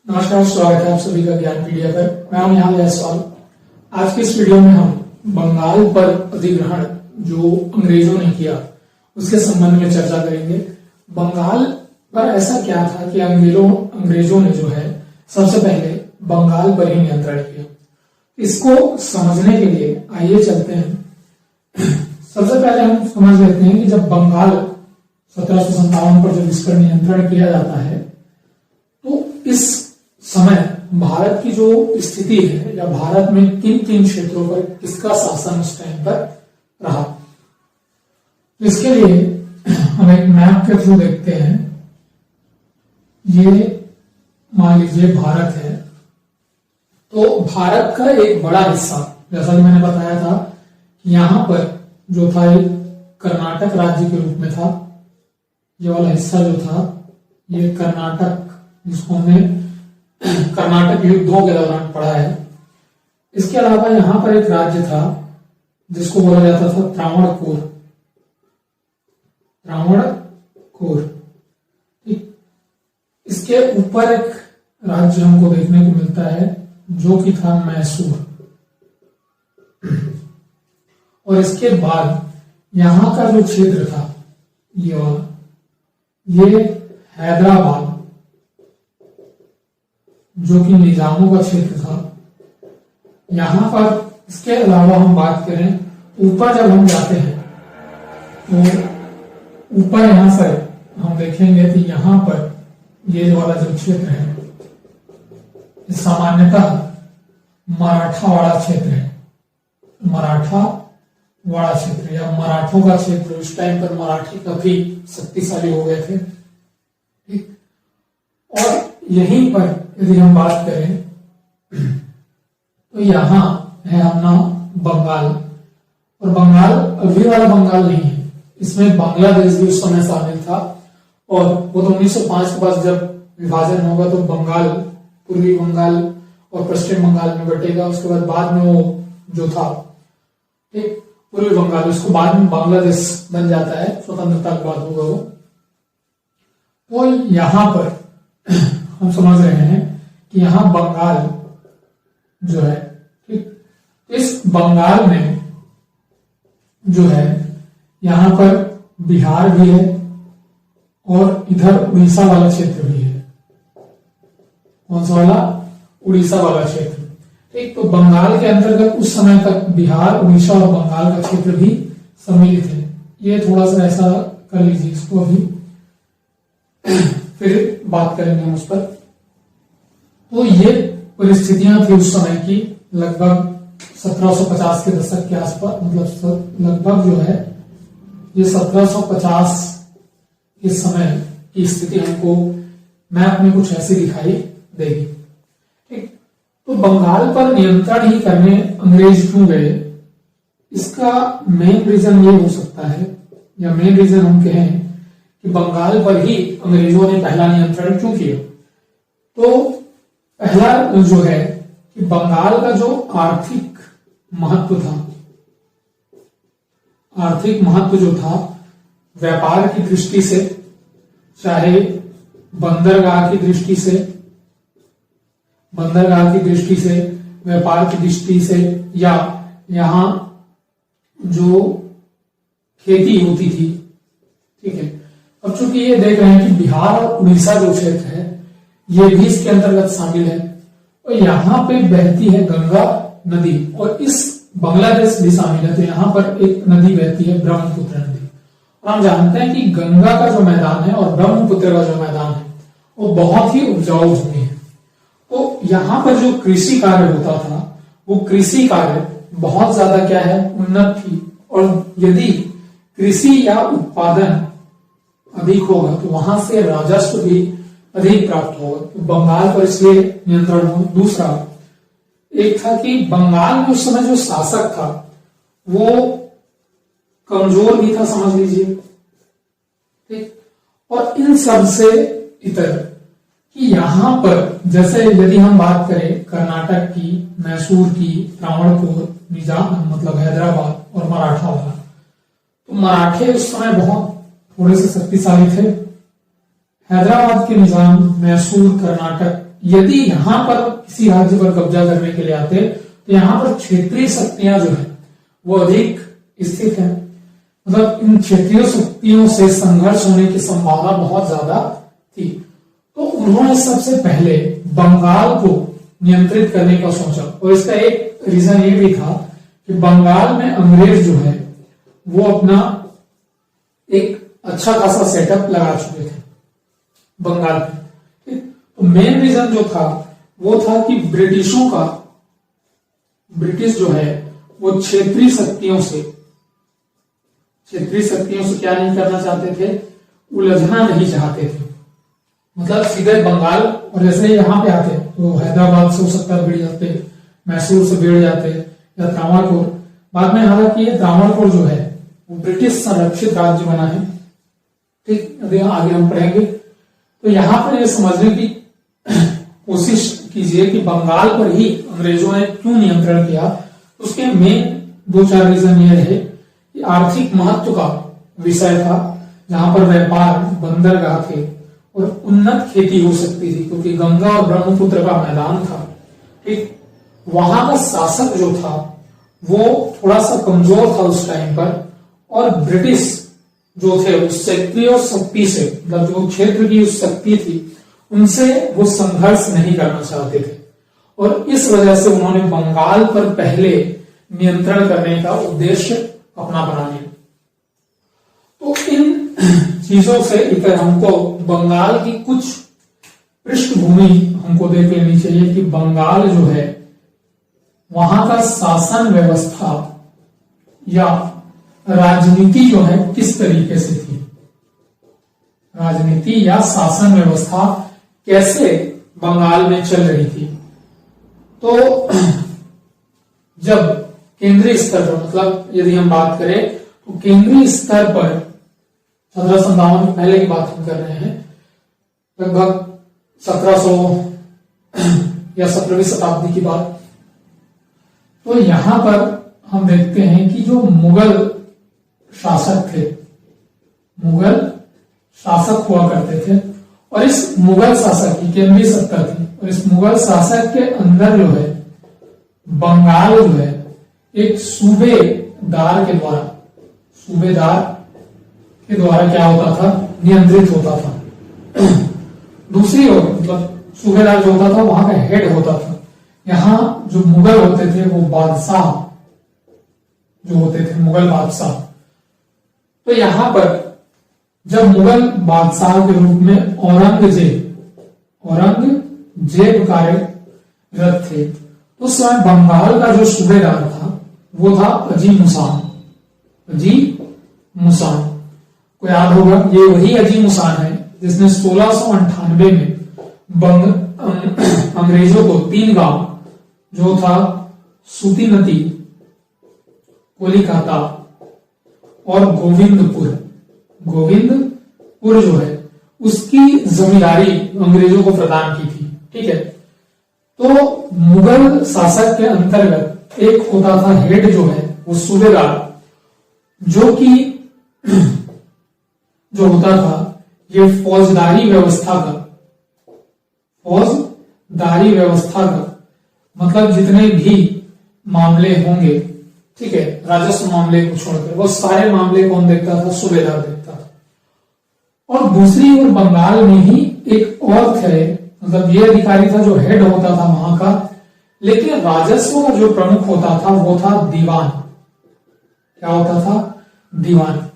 नमस्कार, स्वागत है आप सभी का ज्ञान पीडिया पर। मैं हूं यहाँ जायसवाल। आज के इस वीडियो में हम बंगाल पर अधिग्रहण जो अंग्रेजों ने किया उसके संबंध में चर्चा करेंगे। बंगाल पर ऐसा क्या था कि अंग्रेजों ने जो है सबसे पहले बंगाल पर ही नियंत्रण किया। इसको समझने के लिए आइए चलते हैं। सबसे पहले हम समझ लेते हैं कि जब बंगाल 1757 पर जब इस पर नियंत्रण किया जाता है तो इस समय भारत की जो स्थिति है या भारत में किन किन क्षेत्रों पर किसका शासन उस टाइम पर रहा। इसके लिए हम एक मैप के थ्रू देखते हैं। ये मान लीजिए भारत है, तो भारत का एक बड़ा हिस्सा, जैसा कि मैंने बताया था कि यहां पर जो था एक कर्नाटक राज्य के रूप में था। ये वाला हिस्सा जो था ये कर्नाटक, जिसको हमने कर्नाटक युद्धों के दौरान पढ़ा है। इसके अलावा यहां पर एक राज्य था जिसको बोला जाता था त्रावणकोर। इसके ऊपर एक राज्य हमको देखने को मिलता है जो कि था मैसूर। और इसके बाद यहां का जो क्षेत्र था ये हैदराबाद, जो कि निजामों का क्षेत्र था। यहां पर इसके अलावा हम बात करें ऊपर, जब हम जाते हैं तो ऊपर यहां से हम देखेंगे कि यहां पर ये वाला जो क्षेत्र है सामान्यतः मराठावाड़ा क्षेत्र है। मराठावाड़ा क्षेत्र या मराठों का क्षेत्र। उस टाइम पर मराठी काफी शक्तिशाली हो गए थे। ठीक, और यहीं पर यदि हम बात करें तो यहां है अपना बंगाल। और बंगाल अभी वाला बंगाल नहीं है, इसमें बांग्लादेश भी उस समय शामिल था। और वो तो 1905 के बाद जब विभाजन होगा तो बंगाल पूर्वी बंगाल और पश्चिम बंगाल में बटेगा। उसके बाद में वो जो था एक पूर्वी बंगाल, उसको बाद में बांग्लादेश बन जाता है, स्वतंत्रता के बाद होगा वो यहां पर हम समझ रहे हैं कि यहां बंगाल जो है, ठीक, इस बंगाल में जो है यहां पर बिहार भी है और इधर उड़ीसा वाला क्षेत्र भी है। कौन सा वाला? उड़ीसा वाला क्षेत्र। ठीक, तो बंगाल के अंतर्गत उस समय तक बिहार, उड़ीसा और बंगाल का क्षेत्र भी सम्मिलित है। ये थोड़ा सा ऐसा कर लीजिए इसको, अभी फिर बात करेंगे हम उस पर। तो ये परिस्थितियां थी उस समय की, लगभग 1750 के दशक के आसपास, मतलब लगभग जो है ये 1750 के समय की स्थिति हमको मैप में कुछ ऐसी दिखाई देगी। ठीक, तो बंगाल पर नियंत्रण ही करने अंग्रेज क्यों गए, इसका मेन रीजन ये हो सकता है, या मेन रीजन हम कहें कि बंगाल पर ही अंग्रेजों ने पहला नियंत्रण क्यों किया। तो पहला जो है कि बंगाल का जो आर्थिक महत्व था, आर्थिक महत्व जो था व्यापार की दृष्टि से, चाहे बंदरगाह की दृष्टि से, व्यापार की दृष्टि से, या यहां जो खेती होती थी। ठीक है, अब चूंकि ये देख रहे हैं कि बिहार और उड़ीसा जो क्षेत्र है ये भी इसके अंतर्गत शामिल है, और यहाँ पे बहती है गंगा नदी, और इस बांग्लादेश भी शामिल है। तो यहाँ पर एक नदी बहती है, ब्रह्मपुत्र नदी। और हम जानते हैं कि गंगा का जो मैदान है और ब्रह्मपुत्र का जो मैदान है वो बहुत ही उपजाऊ भूमि है। तो यहाँ पर जो कृषि कार्य होता था वो कृषि कार्य बहुत ज्यादा क्या है, उन्नत थी। और यदि कृषि या उत्पादन अधिक होगा तो वहां से राजस्व भी अधिक प्राप्त होगा। तो बंगाल पर इसलिए नियंत्रण हो। दूसरा एक था कि बंगाल में उस समय जो शासक था वो कमजोर भी था, समझ लीजिए। ठीक, और इन सब से इतर कि यहां पर जैसे यदि हम बात करें कर्नाटक की, मैसूर की, त्रावणकोर, निजाम मतलब हैदराबाद और मराठा वाला, तो मराठे उस समय बहुत थोड़े से शक्तिशाली थे। हैदराबाद के निजाम, मैसूर, कर्नाटक यदि यहां पर किसी राज्य पर कब्जा करने के लिए आते तो यहां पर क्षेत्रीय शक्तियां जो है वो अधिक स्थित है, मतलब इन क्षेत्रीय शक्तियों से संघर्ष होने की संभावना बहुत ज्यादा थी। तो उन्होंने सबसे पहले बंगाल को नियंत्रित करने का सोचा, और इसका एक रीजन ये भी था कि बंगाल में अंग्रेज जो है वो अपना एक अच्छा खासा सेटअप लगा चुके थे बंगाल में। तो मेन रीजन जो था वो था कि ब्रिटिश जो है वो क्षेत्रीय शक्तियों से क्या नहीं करना चाहते थे, उलझना नहीं चाहते थे। मतलब सीधे बंगाल, और जैसे यहाँ पे आते तो हैदराबाद से हो सकता है भिड़ जाते, मैसूर से भिड़ जाते, या त्रावणकोर। बाद में हालांकि ये त्रावणकोर जो है वो ब्रिटिश संरक्षित राज्य बना है, ठीक, अभी आगे हम पढ़ेंगे। तो यहां पर ये समझने की कोशिश कीजिए कि बंगाल पर ही अंग्रेजों ने क्यों नियंत्रण किया। उसके मेन 2-4 रीजन ये रहे कि आर्थिक महत्व का विषय था, जहां पर व्यापार, बंदरगाह थे और उन्नत खेती हो सकती थी, क्योंकि गंगा और ब्रह्मपुत्र का मैदान था, ठीक। वहां का शासक जो था वो थोड़ा सा कमजोर था उस टाइम पर, और ब्रिटिश जो थे उस क्षेत्रीय शक्ति से, मतलब जो क्षेत्र की उस शक्ति थी उनसे वो संघर्ष नहीं करना चाहते थे, और इस वजह से उन्होंने बंगाल पर पहले नियंत्रण करने का उद्देश्य अपना बना लिया। तो इन चीजों से इधर हमको बंगाल की कुछ पृष्ठभूमि हमको देख लेनी चाहिए कि बंगाल जो है वहां का शासन व्यवस्था या राजनीति जो है किस तरीके से थी, राजनीति या शासन व्यवस्था कैसे बंगाल में चल रही थी। तो जब केंद्रीय स्तर पर, मतलब यदि हम बात करें तो केंद्रीय स्तर पर 1757 पहले की बात हम कर रहे हैं, लगभग 1700 या 17वीं शताब्दी की बात। तो यहां पर हम देखते हैं कि जो मुगल शासक थे, मुगल शासक हुआ करते थे, और इस मुगल शासक की केंद्रीय सत्ता थी, और इस मुगल शासक के अंदर जो है बंगाल जो है एक सूबेदार के द्वारा क्या होता था, नियंत्रित होता था। दूसरी ओर मतलब सूबेदार जो होता था वहां का हेड होता था। यहाँ जो मुगल होते थे वो बादशाह जो होते थे, मुगल बादशाह। तो यहां पर जब मुगल बादशाह के रूप में औरंगजेब कार्यरत थे, तो उस समय बंगाल का जो सूबेदार था वो था अजीम मुसान को याद होगा, ये वही अजीम मुसान है जिसने 1698 में अंग्रेजों को 3 गांव जो था सूतीनती, कोलिकाता और गोविंदपुर जो है उसकी जमींदारी अंग्रेजों को प्रदान की थी, ठीक है। तो मुगल शासक के अंतर्गत एक होता था हेड जो है वो सूबेदार, जो कि जो होता था ये फौजदारी व्यवस्था का मतलब जितने भी मामले होंगे, ठीक है, राजस्व मामले को छोड़कर वो सारे मामले कौन देखता था, सूबेदार देखता था। और दूसरी ओर बंगाल में ही एक और थे, मतलब ये अधिकारी था जो हेड होता था वहां का, लेकिन राजस्व का जो प्रमुख होता था वो था दीवान। क्या होता था, दीवान।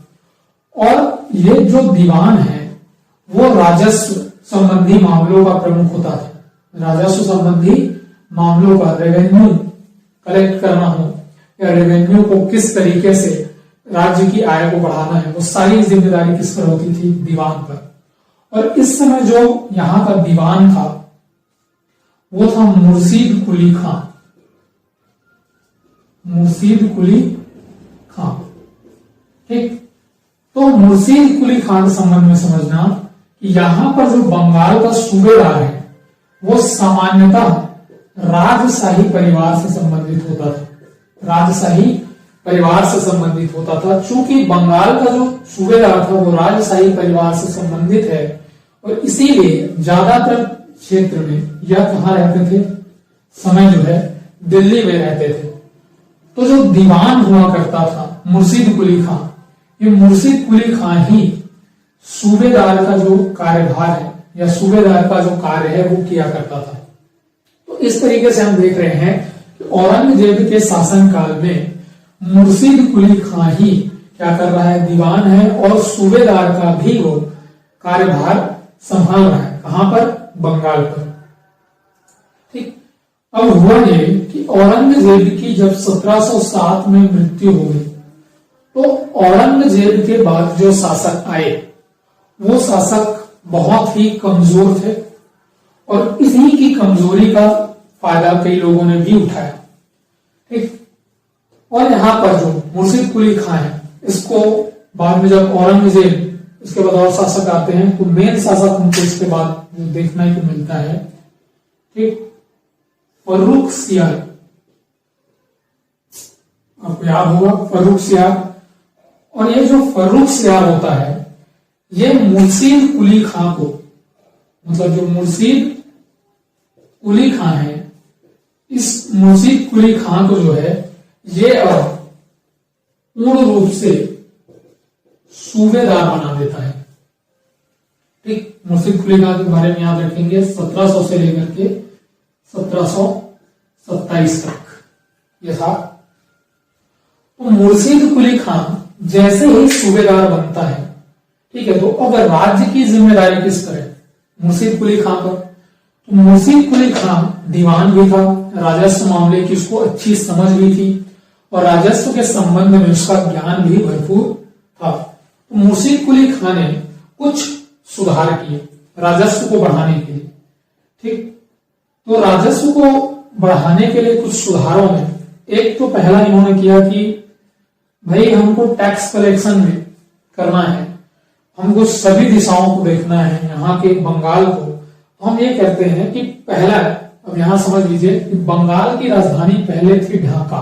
और ये जो दीवान है वो राजस्व संबंधी मामलों का प्रमुख होता था। राजस्व संबंधी मामलों का, रेवेन्यू कलेक्ट करना हो या रेवेन्यू को किस तरीके से राज्य की आय को बढ़ाना है, वो सारी जिम्मेदारी किस पर होती थी, दीवान पर। और इस समय जो यहां का दीवान था वो था मुर्शीद कुली खां, ठीक। तो मुर्शीद कुली खां के संबंध में समझना कि यहां पर जो बंगाल का सूबेदार है वो सामान्यतः राजशाही परिवार से संबंधित होता था। चूंकि बंगाल का जो सूबेदार था वो राजशाही परिवार से संबंधित है, और इसीलिए ज्यादातर क्षेत्र में या कहाँ रहते थे, समय जो है दिल्ली में रहते थे। तो जो दीवान हुआ करता था मुर्शिद कुली खां, ये मुर्शिद कुली खां ही सूबेदार का जो कार्यभार है या सूबेदार का जो कार्य है वो किया करता था। तो इस तरीके से हम देख रहे हैं कि औरंगजेब के शासनकाल में मुर्शिद कुली खां ही क्या कर रहा है, दीवान है और सूबेदार का भी वो कार्यभार संभाल रहा है। कहां पर, बंगाल पर। ठीक। अब हुआ ये कि औरंगजेब की जब 1707 में मृत्यु हो गई तो औरंगजेब के बाद जो शासक आए वो शासक बहुत ही कमजोर थे और इन्हीं की कमजोरी का फायदा कई लोगों ने भी उठाया। ठीक। और यहां पर जो मुर्शिद कुली खां है, इसको बाद में जब औरंगजेब, इसके बाद और शासक आते हैं तो मेन शासक हमको इसके बाद जो देखने को मिलता है, ठीक, फर्रुख सियार, आपको याद होगा फर्रुख सियार। और ये जो फर्रुख सियार होता है ये मुर्शिद कुली खां को, मतलब जो मुर्शिद कुली खां है, इस मुर्शिद कुली खां को जो है ये अब पूर्ण रूप से सूबेदार बना देता है। ठीक। मुर्शिद कुली खां के बारे में याद रखेंगे 1700 से लेकर के 1727 तक ये था। तो मुर्शिद कुली खां जैसे ही सूबेदार बनता है, ठीक है, तो अब राज्य की जिम्मेदारी किस पर है, मुर्शिद कुली खां पर। तो मुर्शिद कुली खां दीवान भी था, राजस्व मामले की उसको अच्छी समझ भी थी और राजस्व के संबंध में उसका ज्ञान भी भरपूर था। तो मुर्शिद कुली खां ने कुछ सुधार किए राजस्व को बढ़ाने के लिए। ठीक। तो राजस्व को बढ़ाने के लिए कुछ सुधारों में एक तो पहला इन्होंने किया कि भाई हमको टैक्स कलेक्शन में करना है, हमको सभी दिशाओं को देखना है, यहाँ के बंगाल को। हम ये कहते हैं कि पहला, अब यहां समझ लीजिए कि बंगाल की राजधानी पहले थी ढाका,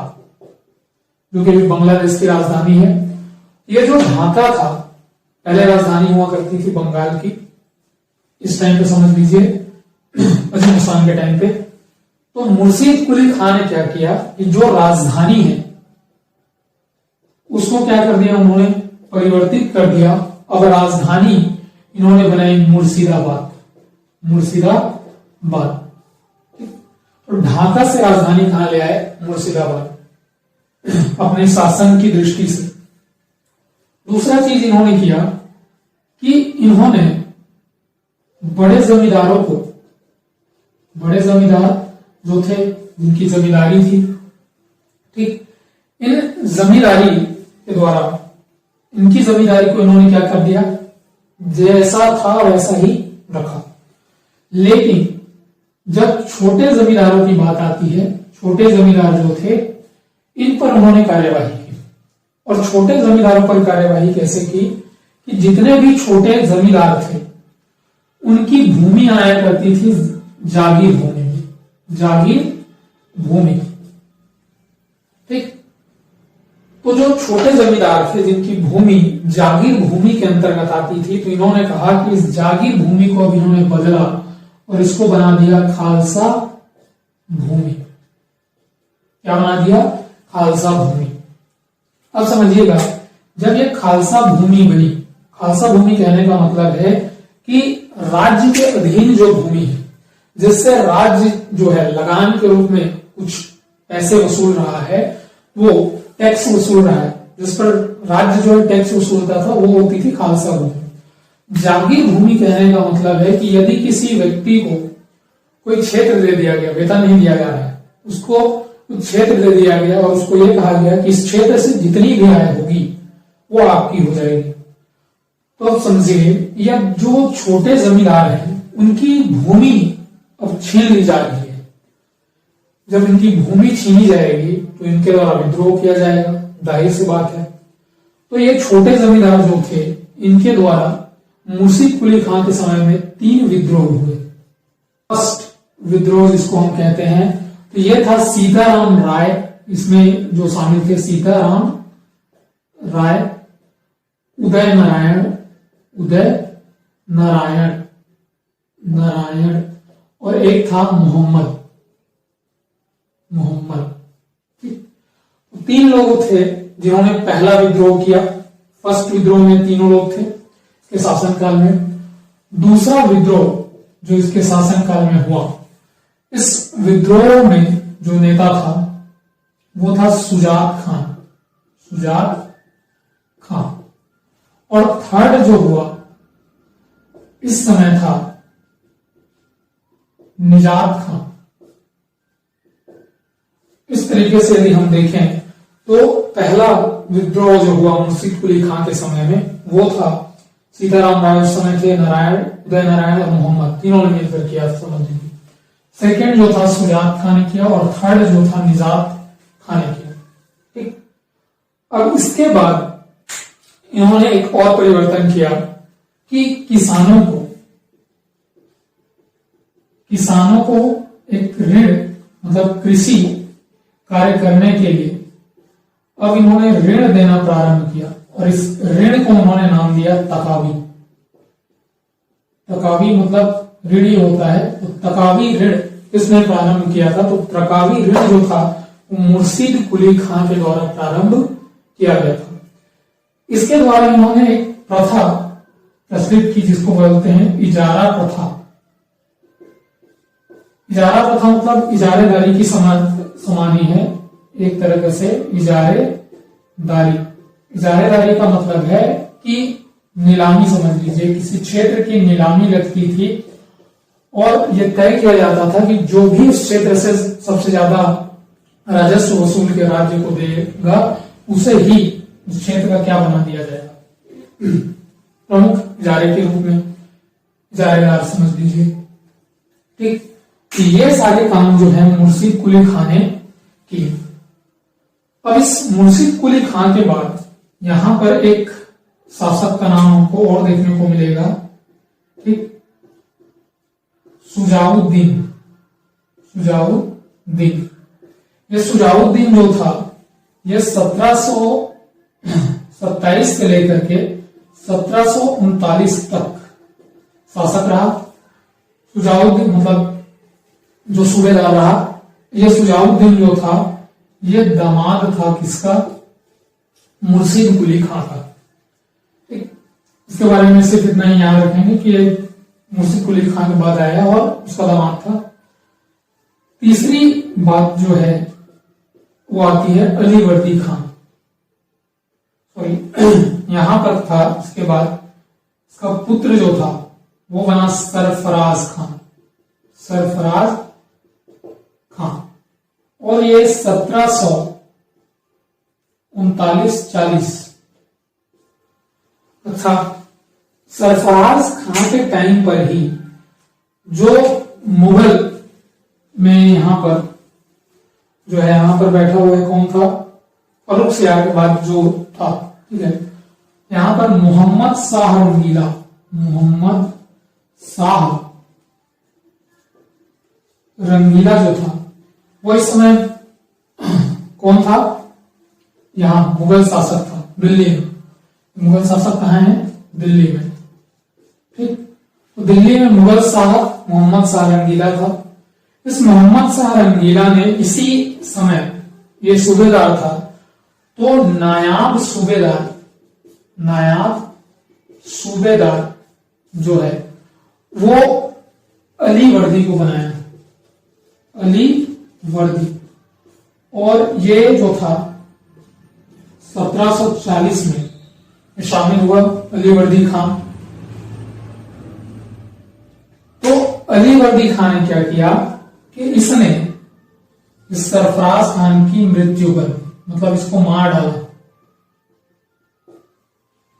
जो कि बांग्लादेश की राजधानी है। ये जो ढाका था पहले राजधानी हुआ करती थी बंगाल की, इस टाइम पे समझ लीजिए अजीम खान के टाइम पे। तो मुर्शिद कुली खां ने क्या किया कि जो राजधानी है उसको क्या कर दिया, उन्होंने परिवर्तित कर दिया। अब राजधानी इन्होंने बनाई मुर्शिदाबाद, मुर्शिदाबाद। तो ढाका से राजधानी कहां ले आए, मुर्शिदाबाद, अपने शासन की दृष्टि से। दूसरा चीज इन्होंने किया कि इन्होंने बड़े जमींदारों को, बड़े जमींदार जो थे जिनकी जमींदारी थी, ठीक, इन जमींदारी के द्वारा इनकी जमींदारी को इन्होंने क्या कर दिया, जैसा था वैसा ही रखा। लेकिन जब छोटे जमींदारों की बात आती है, छोटे जमींदार जो थे इन पर उन्होंने कार्यवाही की। और छोटे जमींदारों पर कार्यवाही कैसे की कि जितने भी छोटे जमींदार थे उनकी भूमि आया करती थी जागीर भूमि में, जागीर भूमि। ठीक। तो जो छोटे जमींदार थे जिनकी भूमि जागीर भूमि के अंतर्गत आती थी, तो इन्होंने कहा कि इस जागीर भूमि को अब इन्होंने बदला और इसको बना दिया खालसा भूमि। क्या बना दिया, खालसा भूमि। अब समझिएगा, जब ये खालसा भूमि बनी, खालसा भूमि कहने का मतलब है कि राज्य के अधीन जो भूमि है, जिससे राज्य जो है लगान के रूप में कुछ पैसे वसूल रहा है, वो टैक्स वसूल रहा है, जिस पर राज्य जो है टैक्स वसूलता था, वो होती थी खालसा भूमि। जागीर भूमि कहने का मतलब है कि यदि किसी व्यक्ति को कोई क्षेत्र दे दिया गया, वेतन नहीं दिया जा रहा है, उसको कुछ क्षेत्र दे दिया गया और उसको ये कहा गया कि इस क्षेत्र से जितनी भी आय होगी वो आपकी हो जाएगी। तो अब समझिए, या जो छोटे जमींदार हैं उनकी भूमि अब छीन ली जा रही है। जब इनकी भूमि छीनी जाएगी तो इनके द्वारा विद्रोह किया जाएगा, जाहिर सी बात है। तो ये छोटे जमींदार जो थे, इनके द्वारा मुर्शिद कुली खां के समय में 3 विद्रोह हुए। फर्स्ट विद्रोह जिसको हम कहते हैं, तो ये था सीताराम राय, इसमें जो शामिल थे सीताराम राय, उदय नारायण और एक था मोहम्मद। ठीक, 3 लोग थे जिन्होंने पहला विद्रोह किया। फर्स्ट विद्रोह में 3 लोग थे इसके शासनकाल में। दूसरा विद्रोह जो इसके शासनकाल में हुआ, इस विद्रोह में जो नेता था वो था सुजात खान। और थर्ड जो हुआ इस समय था निजात खान। इस तरीके से यदि हम देखें तो पहला विद्रोह जो हुआ मुर्शिद कुली खां के समय में वो था सीताराम राय उस समय थे, उदय नारायण और मोहम्मद, तीनों ने मिलकर किया समझिए। सेकेंड जो था सुजात खान ने किया और थर्ड जो था निजात खान ने किया। ठीक, अब इसके बाद इन्होंने एक और परिवर्तन किया कि किसानों को एक ऋण मतलब कृषि कार्य करने के लिए अब इन्होंने ऋण देना प्रारंभ किया और इस ऋण को उन्होंने नाम दिया तकावी। तकावी मतलब ऋण ही होता है, तो तकावी ऋण इसने प्रारंभ किया था। तो तकावी ऋण जो था वो मुर्शिद कुली खां के द्वारा प्रारंभ किया गया था। इसके द्वारा इन्होंने एक प्रथा प्रचलित की जिसको बोलते हैं इजारा प्रथा। इजारा प्रथा मतलब इजारेदारी की समानी है एक तरह से। इजारेदारी का मतलब है कि नीलामी, समझ लीजिए किसी क्षेत्र की नीलामी लगती थी और यह तय किया जाता था कि जो भी उस क्षेत्र से सबसे ज्यादा राजस्व वसूल के राज्य को देगा उसे ही उस क्षेत्र का क्या बना दिया जाएगा, प्रमुख इजारे के रूप में इजारेदार समझ लीजिए। ठीक, ये सारे काम जो है मुर्शिद कुली खां ने किए। अब इस मुर्शिद कुली खां के बाद यहां पर एक शासक का नाम हमको और देखने को मिलेगा। ठीक, सुजाउद्दीन। ये सुजाउद्दीन जो था ये 1727 से लेकर के 1739 तक शासक रहा। सुजाउद्दीन मतलब जो सूबेदार रहा। ये सुजाउद्दीन जो था ये दामाद था किसका, मुर्शिद कुली खां का। ठीक, इसके बारे में सिर्फ इतना ही याद रखेंगे कि ये मुर्शिद कुली खां के बाद आया और उसका दामाद था। तीसरी बात जो है वो आती है अलीवर्दी खां। सॉरी, यहां पर था। इसके बाद इसका पुत्र जो था वो बना सरफराज खां और ये 1739-40। अच्छा, सरफराज खां के टाइम पर ही जो मुगल में यहां पर जो है यहां पर बैठा हुआ है कौन था, फर्रुख सियाह के बाद जो था, ठीक है, यहां पर मोहम्मद शाह रंगीला जो था वो इस समय कौन था, यहां मुगल शासक था दिल्ली में। मुगल शासक कहां है, दिल्ली में। ठीक, तो दिल्ली में मुगल शासक मोहम्मद शाह रंगीला था। इस मोहम्मद शाह रंगीला ने इसी समय ये सूबेदार था, तो नायाब सूबेदार जो है वो अली वर्दी को बनाया, अली वर्दी। और ये जो था 1740 में शामिल हुआ अली वर्दी खां। तो अली वर्दी खां ने क्या किया कि इसने इस सरफराज खान की मृत्यु कर, मतलब इसको मार डाला।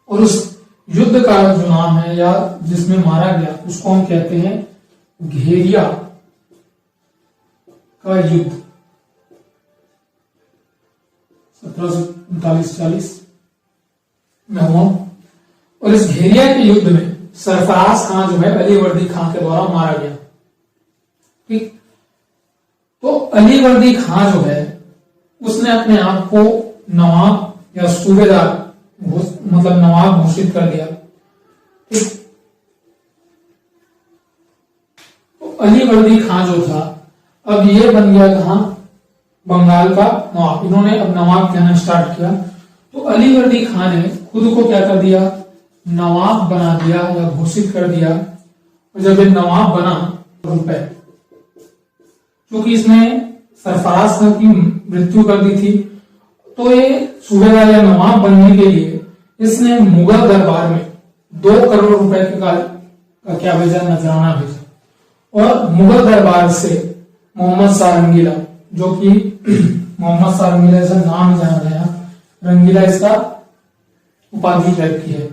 और उस युद्ध का जो नाम है या जिसमें मारा गया उसको हम कहते हैं घेरिया का युद्ध, 1739-40 में हुआ। और इस घेरिया के युद्ध में सरफराज खां जो है अली वर्दी खां के द्वारा मारा गया। ठीक, तो अली वर्दी खां जो है उसने अपने आप को नवाब या सूबेदार मतलब नवाब घोषित कर दिया। ठीक, तो अलीवर्दी खां जो था, अब ये बन गया कहां, बंगाल का नवाब। इन्होंने अब नवाब कहना स्टार्ट किया। तो अलीवर्दी खां ने खुद को क्या कर दिया, नवाब बना दिया या घोषित कर दिया। और जब ये नवाब बना रुपए, क्योंकि इसने सरफराज खां की मृत्यु कर दी थी, तो ये सूबेदार या नवाब बनने के लिए इसने मुगल दरबार में 2 करोड़ रुपए का क्या भेजा, नजराना भेजा। और मुगल दरबार से मोहम्मद शाह रंगीला, जो कि मोहम्मद शाह रंगीला ऐसा नाम जाना गया, रंगीला इसका उपाधि टाइप की है,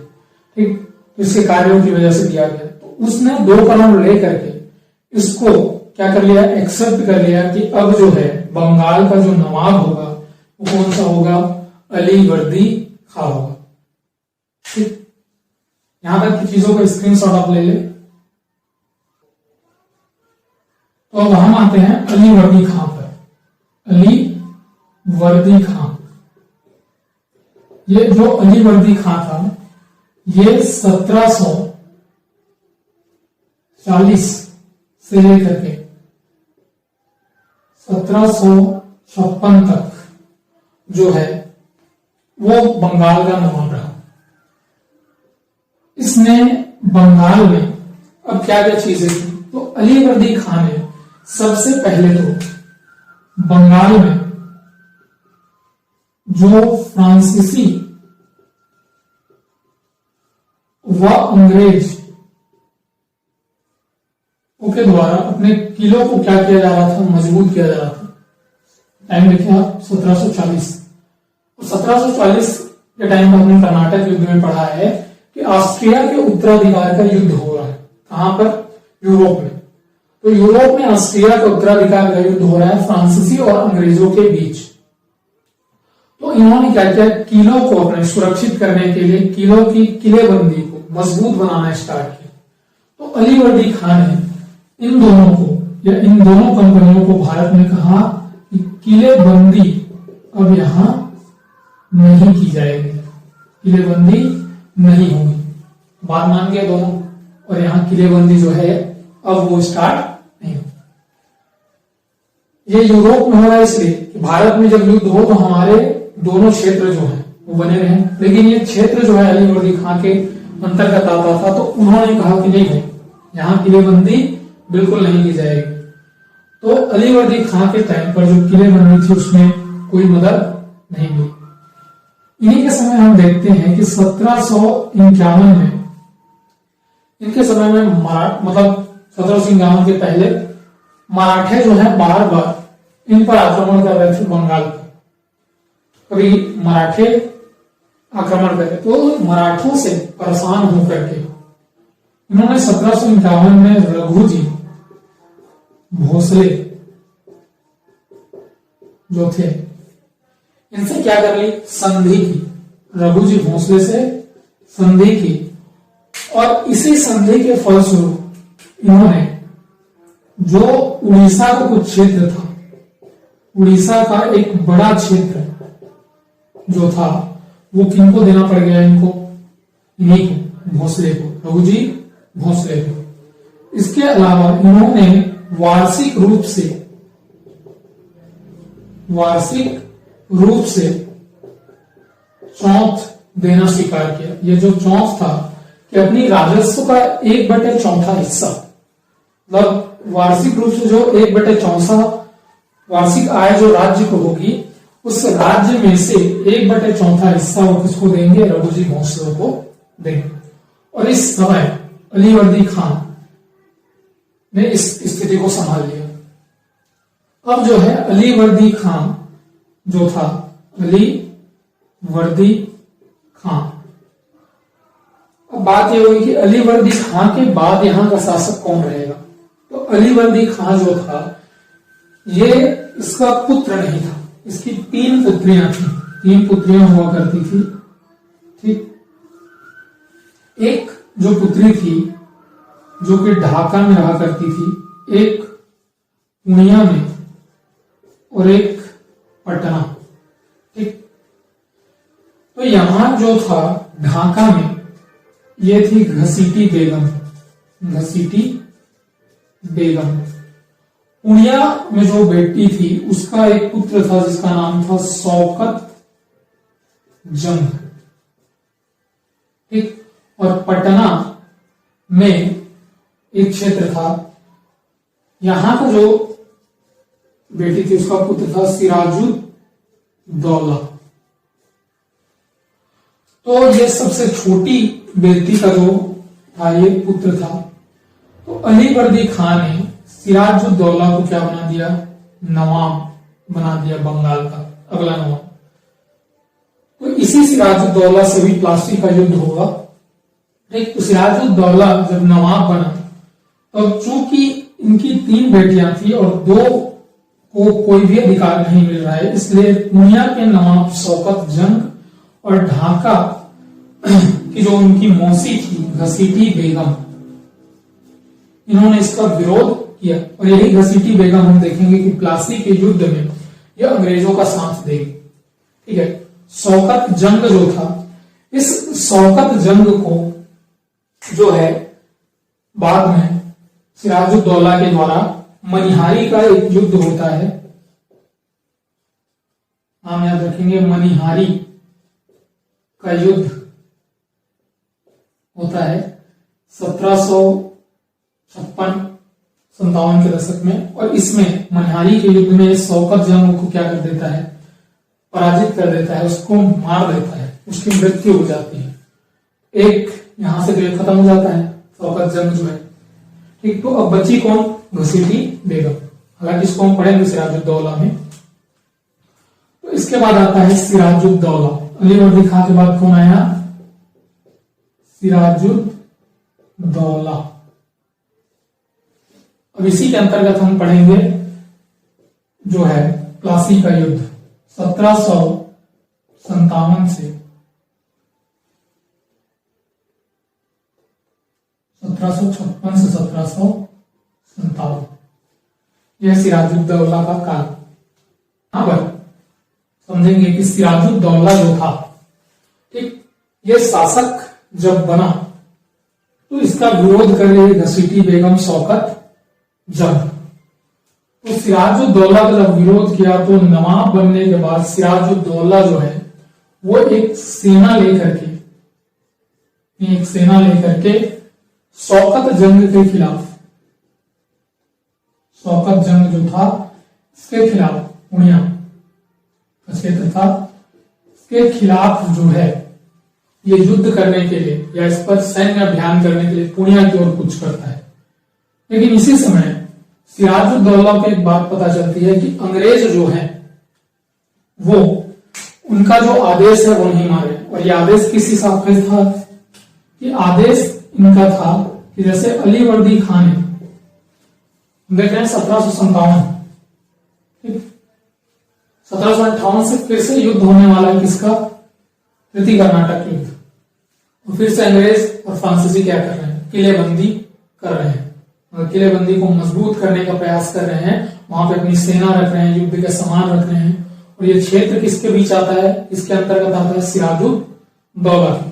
ठीक, तो इसके कार्यों की वजह से दिया गया। तो उसने 2 करोड़ लेकर के इसको क्या कर लिया, एक्सेप्ट कर लिया कि अब जो है बंगाल का जो नवाब होगा वो कौन सा होगा, अलीवर्दी खां होगा। ठीक, यहां तक की चीजों का स्क्रीनशॉट आप ले ले। तो अब हम आते हैं अलीवर्दी खां पर। अलीवर्दी खां, ये जो अलीवर्दी खां था, ये 1740 से लेकर के 1756 तक जो है वो बंगाल का नवाब रहा। इसने बंगाल में अब क्या क्या चीजें की, तो अलीवर्दी खां ने सबसे पहले तो बंगाल में जो फ्रांसीसी व अंग्रेज के द्वारा अपने किलों को क्या किया जा रहा था, मजबूत किया जा रहा था। टाइम देखिए आप 1740। 1740 के टाइम पर हमने कर्नाटक युद्ध में पढ़ा है कि ऑस्ट्रिया के उत्तराधिकार का युद्ध हो रहा है। कहां पर, यूरोप में। तो यूरोप में ऑस्ट्रिया का उत्तराधिकार का युद्ध हो रहा है फ्रांसीसी और अंग्रेजों के बीच। तो इन्होंने क्या किया, किलों को अपने सुरक्षित करने के लिए किलों की किलेबंदी को मजबूत बनाना स्टार्ट किया। तो अलीवर्दी खां ने इन दोनों को या इन दोनों कंपनियों को भारत में कहा कि किलेबंदी अब यहां नहीं की जाएगी, किलेबंदी नहीं होगी। बात मान गए दोनों, और यहां किलेबंदी जो है अब वो स्टार्ट नहीं होगी। ये यूरोप में हो रहा है इसलिए कि भारत में जब युद्ध हो तो हमारे दोनों क्षेत्र जो है वो बने रहे। लेकिन ये क्षेत्र जो है अलीवर्दी खां के अंतर्गत आता था, तो उन्होंने कहा कि नहीं भाई, यहां किलेबंदी बिल्कुल नहीं की जाएगी। तो अलीवर्दी खां के टाइम पर जो किलेबंदी थी उसमें कोई मदद नहीं मिली। इन्हीं के समय हम देखते हैं कि 1751 में, इनके समय में मतलब 1751 के पहले मराठे जो है बार बार इन पर आक्रमण कर रहे थे बंगाल पर। कभी मराठे आक्रमण करे तो मराठों से परेशान होकर के इन्होंने 1751 में रघुजी भोसले जो थे इनसे क्या कर ली, संधि की। रघुजी भोसले से संधि की, और इसी संधि के फलस्वरूप इन्होंने जो उड़ीसा का कुछ क्षेत्र था, उड़ीसा का एक बड़ा क्षेत्र जो था वो किनको देना पड़ गया, इनको, इन्हीं को, भोसले को, रघुजी भोसले को। इसके अलावा इन्होंने वार्षिक रूप से चौथ देना स्वीकार किया। ये जो चौथ था कि अपनी राजस्व का 1/4 हिस्सा, मतलब वार्षिक रूप से जो 1/4 वार्षिक आय जो राज्य को होगी, उस राज्य में से 1/4 हिस्सा वो किसको देंगे, रघुजी भोसले को देंगे। और इस समय अलीवर्दी खां ने इस स्थिति को संभाल लिया। अब जो है अलीवर्दी खां जो था, अलीवर्दी खां, अब बात यह हुई कि अलीवर्दी खां के बाद यहां का शासक कौन रहेगा। तो अलीवर्दी खां जो था ये इसका पुत्र नहीं था, इसकी 3 पुत्रियां थी, 3 पुत्रियां हुआ करती थी। ठीक, एक जो पुत्री थी जो कि ढाका में रहा करती थी, एक पूर्णिया में और एक पटना। ठीक, तो यहां जो था ढाका में ये थी घसीटी बेगम, घसीटी बेगम। पूर्णिया में जो बेटी थी उसका एक पुत्र था जिसका नाम था शौकत जंग। ठीक। और पटना में एक क्षेत्र था, यहां का जो बेटी थी उसका पुत्र था सिराजुद्दौला। तो ये सबसे छोटी बेटी का जो था ये पुत्र था। तो अलीवर्दी खान ने सिराजुद्दौला को क्या बना दिया, नवाब बना दिया बंगाल का अगला नवाब। तो इसी सिराजुद्दौला से भी प्लासी का युद्ध होगा। ठीक। तो सिराजुद्दौला जब नवाब बना तो चूंकि इनकी 3 बेटियां थी और 2 को कोई भी अधिकार नहीं मिल रहा है, इसलिए पूर्णिया के नवाब शौकत जंग और ढाका की जो उनकी मौसी थी घसीटी बेगम, इन्होंने इसका विरोध किया। और यही घसीटी बेगम हम देखेंगे कि प्लासी के युद्ध में यह अंग्रेजों का साथ देगी। ठीक है। शौकत जंग जो था, इस शौकत जंग को जो है बाद में सिराजुद्दौला के द्वारा मनिहारी का एक युद्ध होता है, नाम याद रखेंगे, मनिहारी का युद्ध होता है 1756-57 के दशक में। और इसमें मनिहारी के युद्ध में शौकत जंग को क्या कर देता है, पराजित कर देता है, उसको मार देता है, उसकी मृत्यु हो जाती है। एक यहां से तो खत्म हो जाता है शौकत जंग जो है। ठीक। तो अब बची कौन, घसीटी बेगम। हालांकि इसको हम पढ़ेंगे सिराजुद्दौला में। तो इसके बाद आता है सिराजुद्दौला। अलीवर्दी खां के बाद कौन आया, सिराजुद्दौला। अब इसी के अंतर्गत हम पढ़ेंगे जो है प्लासी का युद्ध 1757 से 1756 से 1757, यह सिराजुद्दौला का काल। यहां पर समझेंगे कि सिराजुद्दौला जो था, ठीक, यह शासक जब बना तो इसका विरोध कर रही घसीटी बेगम शौकत जंग। तो सिराजुद्दौला का जब विरोध किया तो नवाब बनने के बाद सिराजुद्दौला जो है वो एक सेना लेकर के शौकत जंग के खिलाफ, शौकत जंग जो था इसके खिलाफ, पूर्णिया का क्षेत्र था, इसके खिलाफ जो है ये युद्ध करने के लिए या इस पर सैन्य अभियान करने के लिए पूर्णिया की ओर कूच करता है। लेकिन इसी समय सिराजुद्दौला को एक बात पता चलती है कि अंग्रेज जो है वो उनका जो आदेश है वो नहीं मारे। और ये आदेश किस हिसाब से था कि आदेश इनका था कि जैसे अलीवर्दी खान है, देख रहे हैं 1757, 1758 से फिर से युद्ध होने वाला है किसका, प्रीति कर्नाटक युद्ध। और फिर से अंग्रेज और फ्रांसीसी क्या कर रहे हैं, किलेबंदी कर रहे हैं, किलेबंदी को मजबूत करने का प्रयास कर रहे हैं, वहां पे अपनी सेना रख रहे हैं, युद्ध के सामान रख रहे हैं। और ये क्षेत्र किसके बीच आता है, इसके अंतर्गत आता है सिराजुद्दौला की।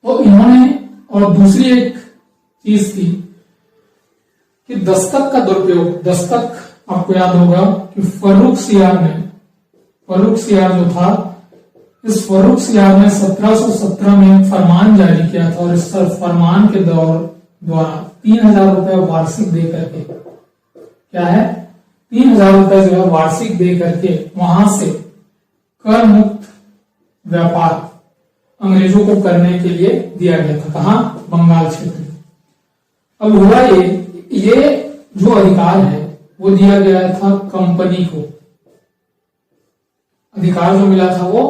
तो इन्होंने, और दूसरी एक चीज थी कि दस्तक का दुरुपयोग, दस्तक आपको याद होगा कि फर्रुख सियार जो था, इस फर्रुख सियार ने 1717 में एक फरमान जारी किया था और इस फरमान के द्वारा 3000 रुपए वार्षिक दे करके, क्या है, 3000 रुपए जो है वार्षिक दे करके वहां से कर मुक्त व्यापार अंग्रेजों को करने के लिए दिया गया था। कहां, बंगाल क्षेत्र में। अब हुआ ये जो अधिकार है वो दिया गया था कंपनी को, अधिकार जो मिला था वो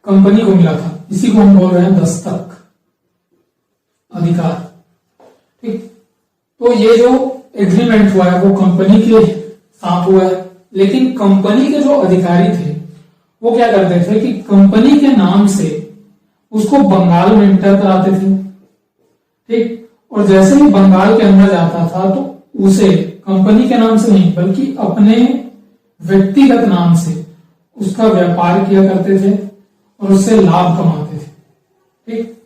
कंपनी को मिला था। इसी को हम बोल रहे हैं दस्तक अधिकार। ठीक। तो ये जो एग्रीमेंट हुआ है वो कंपनी के साथ हुआ है, लेकिन कंपनी के जो अधिकारी थे वो क्या करते थे कि कंपनी के नाम से उसको बंगाल में एंटर कराते थे। ठीक। और जैसे ही बंगाल के अंदर जाता था तो उसे कंपनी के नाम से नहीं बल्कि अपने व्यक्तिगत नाम से उसका व्यापार किया करते थे और उससे लाभ कमाते थे। ठीक।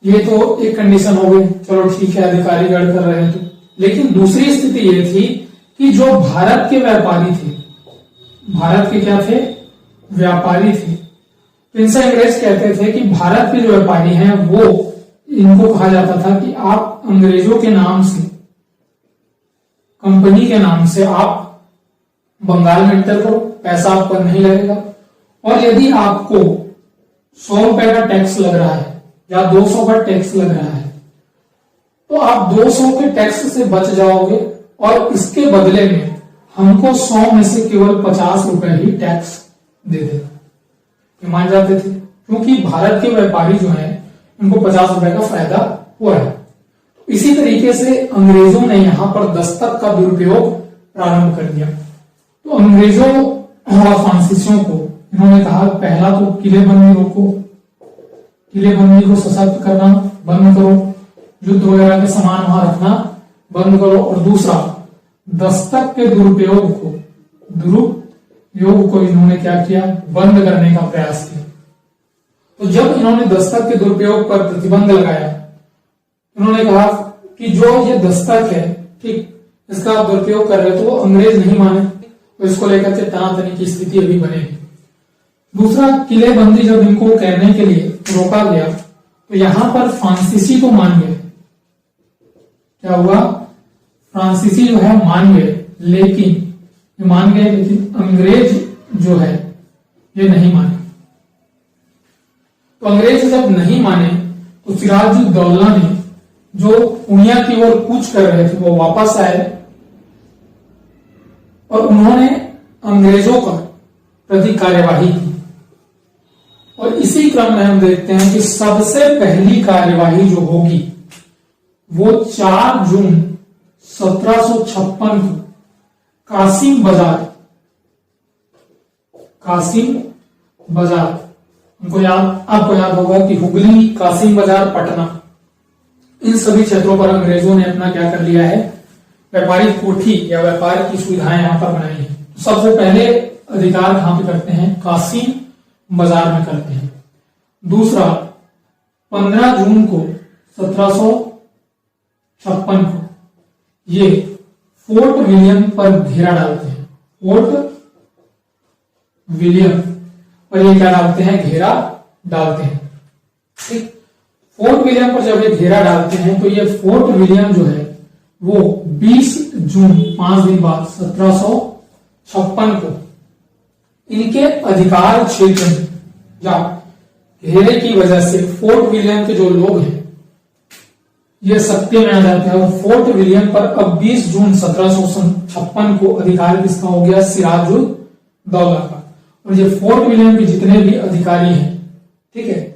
ये तो एक कंडीशन हो गई, चलो ठीक है, अधिकारी गढ़ कर रहे हैं तो लेकिन दूसरी स्थिति ये थी कि जो भारत के व्यापारी थे, भारत के क्या थे, व्यापारी थे, तो इनसे अंग्रेज कहते थे कि भारत के जो व्यापारी हैं वो, इनको कहा जाता था कि आप अंग्रेजों के नाम से, कंपनी के नाम से आप बंगाल में एंटर करो, पैसा आप पर नहीं लगेगा, और यदि आपको 100 रुपए का टैक्स लग रहा है या 200 का टैक्स लग रहा है तो आप 200 के टैक्स से बच जाओगे और इसके बदले में हमको 100 में से केवल 50 रुपए ही टैक्स दे देना। ये मान जाते थे क्योंकि भारत के व्यापारी जो हैं उनको 50 रुपए का फायदा हो रहा है। इसी तरीके से अंग्रेजों ने यहां पर दस्तक का दुरुपयोग प्रारंभ कर दिया। तो अंग्रेजों और फ्रांसीसियों को इन्होंने कहा, पहला तो किलेबंदी रोको, किलेबंदी को सशक्त करना बंद करो, युद्ध वगैरह के सामान वहां रखना बंद करो, और दूसरा दस्तक के दुरुपयोग को इन्होंने क्या किया, बंद करने का प्रयास किया। तो जब इन्होंने दस्तक के दुरुपयोग पर प्रतिबंध लगाया, इन्होंने कहा कि जो ये दस्तक है, ठीक, इसका आप दुरुपयोग कर रहे हो, तो वो अंग्रेज नहीं माने, तो इसको लेकर के तनातनी की स्थिति अभी बनेगी। दूसरा, किलेबंदी जब इनको कहने के लिए रोका गया तो यहां पर फ्रांसीसी तो मान गए, क्या हुआ, फ्रांसीसी जो है मान गए, लेकिन अंग्रेज जो है ये नहीं माने। तो अंग्रेज जब नहीं माने तो सिराजुद्दौला ने, जो पूर्णिया की ओर कूच कर रहे थे, वो वापस आए और उन्होंने अंग्रेजों पर प्रति कार्यवाही की। और इसी क्रम में हम देखते हैं कि सबसे पहली कार्यवाही जो होगी वो 4 जून 1756 को कासिम बाजार, आपको याद होगा कि हुगली, कासिम बाजार, पटना, इन सभी क्षेत्रों पर अंग्रेजों ने अपना क्या कर लिया है, व्यापारिक कोठी या व्यापार की सुविधाएं यहां पर बनाई है। तो सबसे पहले अधिकार कहां पे करते हैं, कासिम बाजार में करते हैं। दूसरा, 15 जून को 1756 को ये फोर्ट विलियम पर घेरा डालते हैं, फोर्ट विलियम पर ये क्या डालते हैं, घेरा डालते हैं। ठीक, फोर्ट विलियम पर जब ये घेरा डालते हैं तो ये फोर्ट विलियम जो है वो 20 जून, 5 दिन बाद 1756 को इनके अधिकार क्षेत्र में या घेरे की वजह से फोर्ट विलियम के जो लोग हैं ये सत्ते में आ जाते हैं। और फोर्ट विलियम पर अब 20 जून 1756 को अधिकार किसका हो गया, सिराजुद्दौला का। और ये फोर्ट विलियम के जितने भी अधिकारी हैं, ठीक है,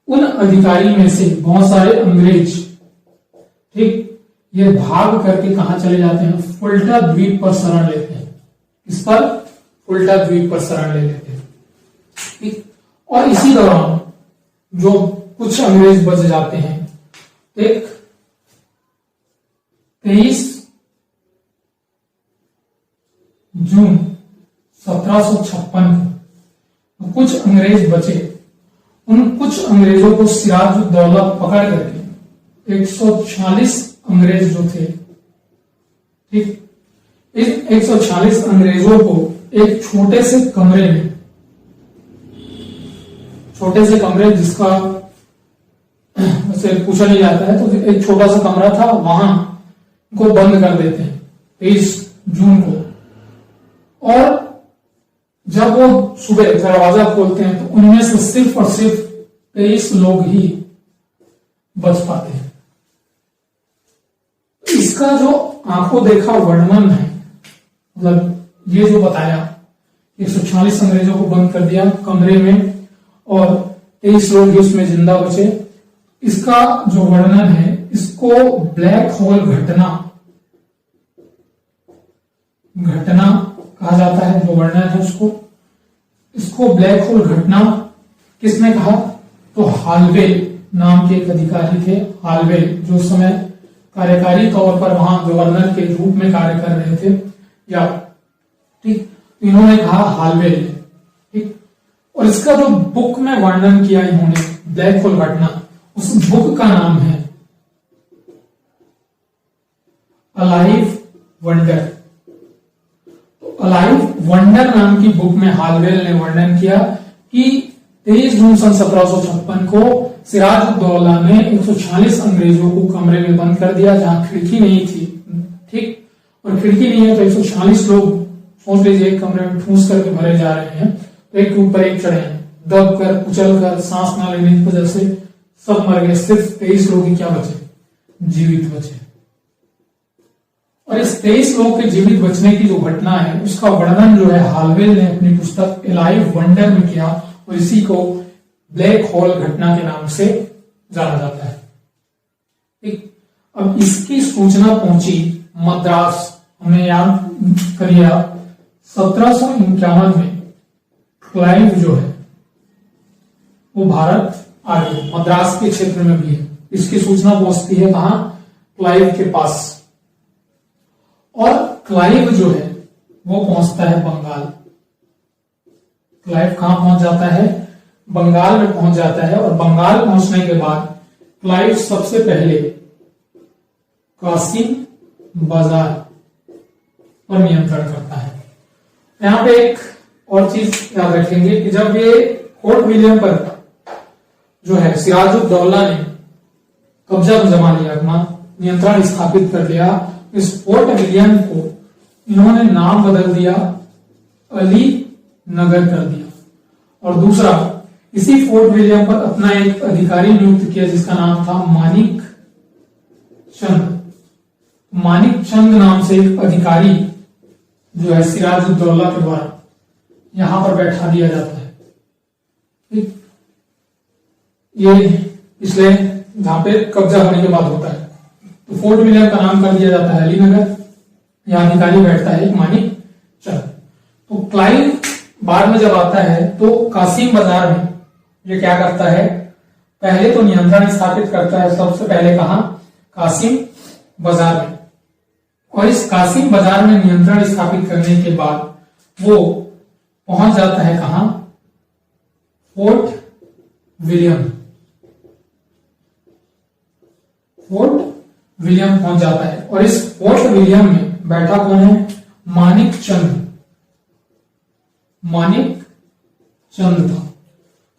उन अधिकारी में से बहुत सारे अंग्रेज, ठीक, ये भाग करके कहां चले जाते हैं, फुल्टा द्वीप पर शरण लेते हैं। इस पर फुल्टा द्वीप पर शरण ले लेते हैं। ठीक, और इसी दौरान जो कुछ अंग्रेज बच जाते हैं, एक 23 जून 1756 को कुछ अंग्रेज बचे। उन कुछ अंग्रेजों को सिराजुद्दौला पकड़ करके 146 अंग्रेज जो थे, ठीक, इस 146 अंग्रेजों को एक छोटे से कमरे में, जिसका वैसे पूछा नहीं जाता है, तो एक छोटा सा कमरा था, वहां को बंद कर देते हैं 23 जून को। और जब वो सुबह दरवाजा खोलते हैं तो उनमें से सिर्फ और सिर्फ 23 लोग ही बच पाते हैं। इसका जो आंखों देखा वर्णन है, मतलब ये जो बताया, 146 अंग्रेजों को बंद कर दिया कमरे में और 23 लोग ही उसमें जिंदा बचे, इसका जो वर्णन है इसको ब्लैक होल घटना कहा जाता है। जो वर्णन है इसको ब्लैक होल घटना किसने कहा, तो हालवेल नाम के एक अधिकारी थे, हालवेल, जो उस समय कार्यकारी तौर पर वहां गवर्नर के रूप में कार्य कर रहे थे, या ठीक, इन्होंने कहा हालवेल, ठीक। और इसका जो बुक में वर्णन किया इन्होंने ब्लैक होल घटना, उस बुक का नाम है अलाइव वंडर। अलाइव वंडर नाम की बुक में हालवेल ने वर्णन किया कि 23 जून सन 1756 को सिराजुद्दौला ने 146 अंग्रेजों को कमरे में बंद कर दिया जहां खिड़की नहीं थी, ठीक, और खिड़की नहीं है तो 146 लोग सोच लीजिए एक कमरे में ठूस करके भरे जा रहे हैं, तो एक के ऊपर एक चढ़े हैं, दब कर कुचल कर सांस ना लेने की वजह से सब मर गए, सिर्फ 23 लोग ही क्या बचे, जीवित बचे। और इस 23 लोग के जीवित बचने की जो घटना है उसका वर्णन जो है हालवेल ने अपनी पुस्तक अलाइव वंडर में किया और इसी को ब्लैक होल घटना के नाम से जाना जाता है। ठीक, अब इसकी सूचना पहुंची मद्रास, हमने याद करिए 1751 में क्लाइव जो है वो भारत आ गए, मद्रास के क्षेत्र में भी है। इसकी सूचना पहुंचती है कहां, क्लाइव के पास, और क्लाइव जो है वो पहुंचता है बंगाल। क्लाइव कहां पहुंच जाता है, बंगाल में पहुंच जाता है, और बंगाल पहुंचने के बाद क्लाइव सबसे पहले कासिम बाजार पर नियंत्रण करता है। यहां पे एक और चीज याद रखेंगे कि जब ये फोर्ट विलियम पर जो है सिराजुद्दौला ने कब्जा जमा लिया, अपना नियंत्रण स्थापित कर लिया, इस फोर्ट विलियम को इन्होंने नाम बदल दिया, अली नगर कर दिया, और दूसरा इसी फोर्ट विलियम पर अपना एक अधिकारी नियुक्त किया जिसका नाम था मानिक चंद। मानिक चंद नाम से एक अधिकारी जो है सिराजुद्दौला के द्वारा यहां पर बैठा दिया जाता है। ठीक, ये इसलिए जहां पे कब्जा होने के बाद होता है, तो फोर्ट विलियम का नाम कर दिया जाता है अलीनगर। यहां अधिकारी बैठता है एक मानिक चंद। तो क्लाइव बाद में जब आता है तो कासिम बाजार में ये क्या करता है, पहले तो नियंत्रण स्थापित करता है, सबसे पहले कहां, कासिम बाजार में, और इस कासिम बाजार में नियंत्रण स्थापित करने के बाद वो पहुंच जाता है कहां, फोर्ट विलियम। फोर्ट विलियम पहुंच जाता है, और इस फोर्ट विलियम में बैठा कौन है, मानिक चंद। मानिक चंद था।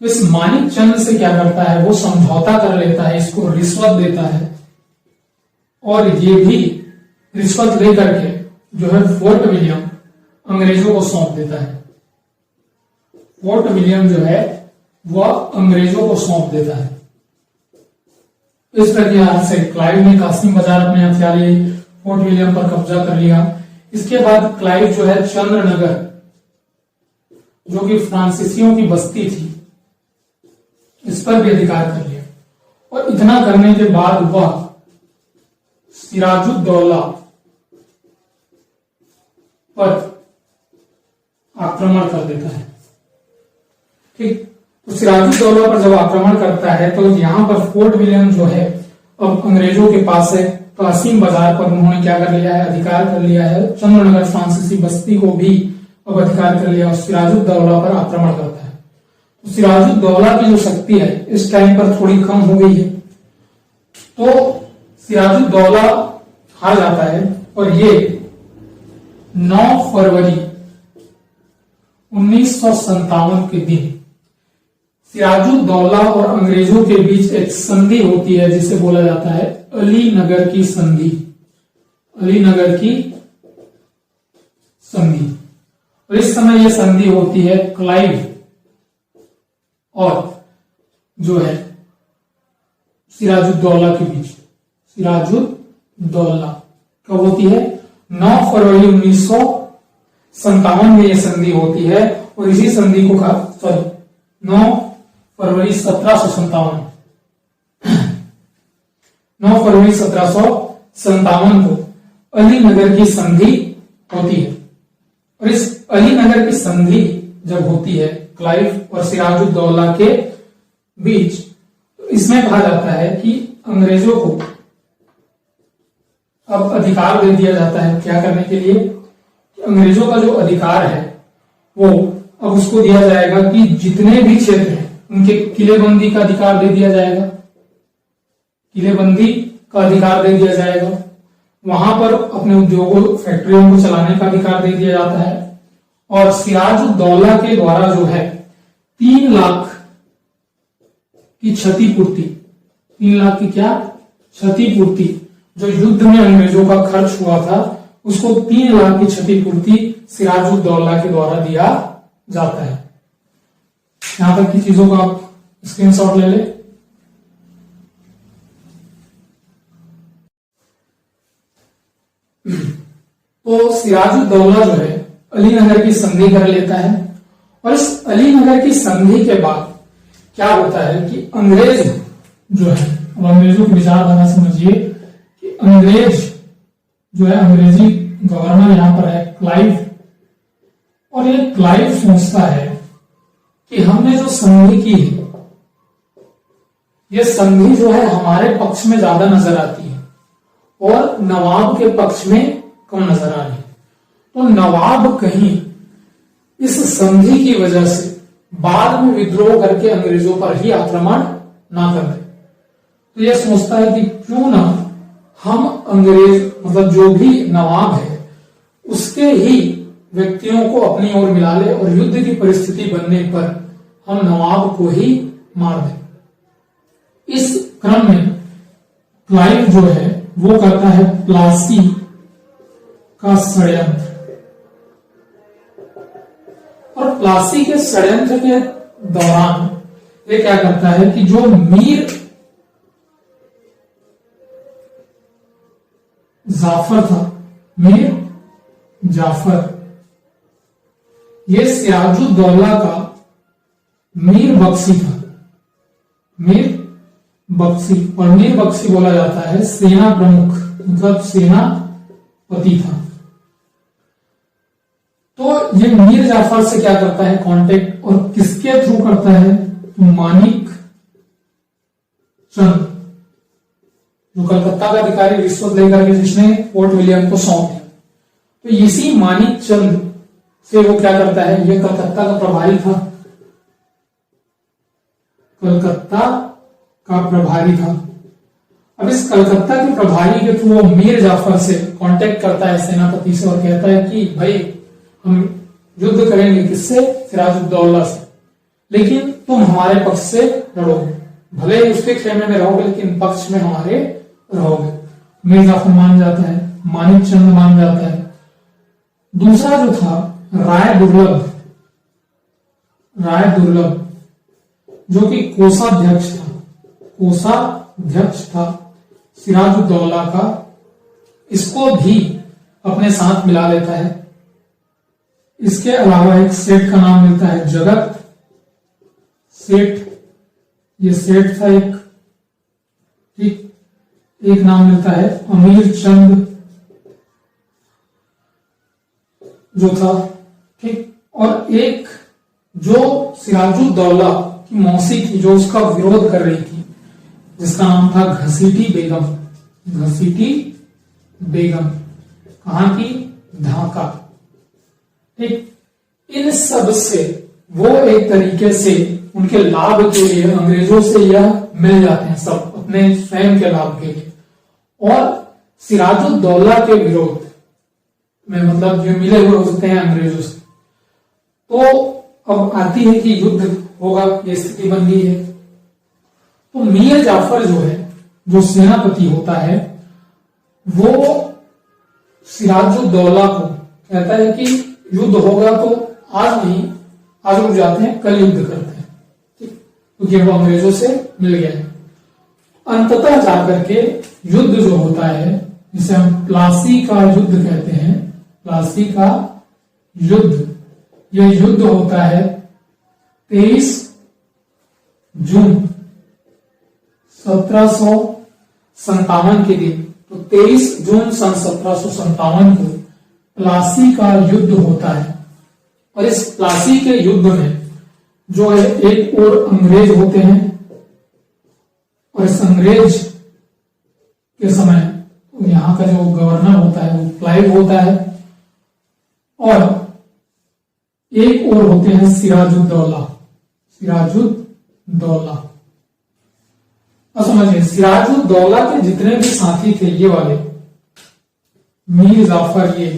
तो इस मानिक चंद से क्या करता है, वो समझौता कर लेता है, इसको रिश्वत देता है, और ये भी रिश्वत लेकर के जो है फोर्ट विलियम अंग्रेजों को सौंप देता है। फोर्ट विलियम जो है वह अंग्रेजों को सौंप देता है। इस प्रकार से क्लाइव ने कासिम बाजार अपने हथियार लिए, फोर्ट विलियम पर कब्जा कर लिया। इसके बाद क्लाइव जो है चंद्रनगर, जो कि फ्रांसीसियों की बस्ती थी, इस पर भी अधिकार कर लिया, और इतना करने के बाद वह सिराजुद्दौला पर आक्रमण कर देता है। ठीक, तो सिराजुद्दौला पर जब आक्रमण करता है तो यहां पर फोर्ट विलियम जो है अब अंग्रेजों के पास है। कासिम बाजार पर उन्होंने क्या कर लिया है, अधिकार कर लिया है। चंद्रनगर फ्रांसीसी बस्ती को भी अब अधिकार कर लिया और सिराजुद्दौला पर आक्रमण करता है। तो सिराजुद्दौला की जो शक्ति है इस टाइम पर थोड़ी कम हो गई है, तो सिराजुद्दौला हार जाता है, और ये 9 फरवरी 1957 के दिन सिराजुद्दौला और अंग्रेजों के बीच एक संधि होती है जिसे बोला जाता है अलीनगर की संधि। अलीनगर की संधि। और इस समय यह संधि होती है क्लाइव और जो है सिराजुद्दौला के बीच। सिराजुद्दौला कब होती है, 9 फरवरी 1957 में यह संधि होती है, और इसी संधि को 9 फरवरी 1757 9 फरवरी 1757 को अलीनगर की संधि होती है। और इस अलीनगर की संधि जब होती है क्लाइव और सिराजुद्दौला के बीच, तो इसमें कहा जाता है कि अंग्रेजों को अब अधिकार दे दिया जाता है क्या करने के लिए, कि अंग्रेजों का जो अधिकार है वो अब उसको दिया जाएगा कि जितने भी क्षेत्र हैं उनके किलेबंदी का अधिकार दे दिया जाएगा। किलेबंदी का अधिकार दे दिया जाएगा। वहां पर अपने उद्योगों फैक्ट्रियों को चलाने का अधिकार दे दिया जाता है। और सिराजुद्दौला के द्वारा जो है 3 लाख की क्षतिपूर्ति, 3 लाख की क्या क्षतिपूर्ति, जो युद्ध में अंग्रेजों का खर्च हुआ था उसको 3 लाख की क्षतिपूर्ति सिराजुद्दौला के द्वारा दिया जाता है। यहां तक की चीजों का आप स्क्रीनशॉट ले ले। तो सिराजुद्दौला जो है अलीनगर की संधि कर लेता है और इस अलीनगर की संधि के बाद क्या होता है कि अंग्रेज जो है, अब अंग्रेजों की विचारधारा समझिए कि अंग्रेज जो है, अंग्रेजी गवर्नर यहां पर है क्लाइव, और ये क्लाइव सोचता है कि हमने जो संधि की है ये संधि जो है हमारे पक्ष में ज्यादा नजर आती है और नवाब के पक्ष में कम नजर आ रही है। तो नवाब कहीं इस संधि की वजह से बाद में विद्रोह करके अंग्रेजों पर ही आक्रमण ना कर दे। तो यह सोचता है कि क्यों ना हम अंग्रेज मतलब जो भी नवाब है उसके ही व्यक्तियों को अपनी ओर मिला ले और युद्ध की परिस्थिति बनने पर हम नवाब को ही मार दें। इस क्रम में क्लाइव जो है वो करता है प्लासी का षड्यंत्र, और प्लासी के षड्यंत्र के दौरान ये क्या करता है कि जो मीर जाफर था, मीर जाफर, ये सिराजुद्दौला का मीर बख्शी था, मीर बख्शी, और मीर बख्शी बोला जाता है सेना प्रमुख मतलब सेनापति था। तो ये मीर जाफर से क्या करता है कांटेक्ट, और किसके थ्रू करता है, तो मानिक चंद जो कलकत्ता का अधिकारी रिश्वत लेकर के जिसने फोर्ट विलियम को सौंप दिया। तो इसी मानिक चंद से वो क्या करता है, ये कलकत्ता का प्रभारी था, कलकत्ता का प्रभारी था। अब इस कलकत्ता के प्रभारी के थ्रू वो मीर जाफर से कांटेक्ट करता है सेनापति से और कहता है कि भाई हम युद्ध करेंगे किससे, सिराजुद्दौला से, लेकिन तुम हमारे पक्ष से लड़ोगे, भले ही उसके खेमे में रहोगे लेकिन पक्ष में हमारे रहोगे। मीर जाफर मान जाता है, मानिक चंद मान जाता है। दूसरा जो था राय दुर्लभ, राय दुर्लभ जो कि कोषाध्यक्ष था, कोषाध्यक्ष था सिराजुद्दौला का, इसको भी अपने साथ मिला लेता है। इसके अलावा एक सेठ का नाम मिलता है जगत सेठ, ये सेठ था एक, ठीक, एक नाम मिलता है अमीर चंद जो था, ठीक, और एक जो सिराजुद्दौला की मौसी थी जो उसका विरोध कर रही थी जिसका नाम था घसीटी बेगम, घसीटी बेगम, कहां की, ढाका, ठीक। इन सब से वो एक तरीके से उनके लाभ के लिए अंग्रेजों से यह मिल जाते हैं सब अपने स्वयं के लाभ के लिए, और सिराजुद्दौला के विरोध में मतलब जो मिले हुए होते हैं अंग्रेजों से। तो अब आती है कि युद्ध होगा, ये स्थिति बन गई है। तो मीर जाफर जो है, जो सेनापति होता है, वो सिराजुद्दौला को कहता है कि युद्ध होगा तो आज नहीं, आज रुक जाते हैं, कल युद्ध करते हैं, ठीक, क्योंकि वो अंग्रेजों से मिल गया है। अंततः जाकर के युद्ध जो होता है जिसे हम प्लासी का युद्ध कहते हैं, प्लासी का युद्ध, यह युद्ध होता है 23 जून 1757 के दिन। तो 23 जून सन 1757 को प्लासी का युद्ध होता है, और इस प्लासी के युद्ध में जो है एक और अंग्रेज होते हैं, और इस अंग्रेज के समय यहां का जो गवर्नर होता है वो क्लाइव होता है, और एक और होते हैं सिराजुद्दौला, सिराजुद्दौला। अब समझिए सिराजुद्दौला के जितने भी साथी थे ये वाले, मीर जाफर ये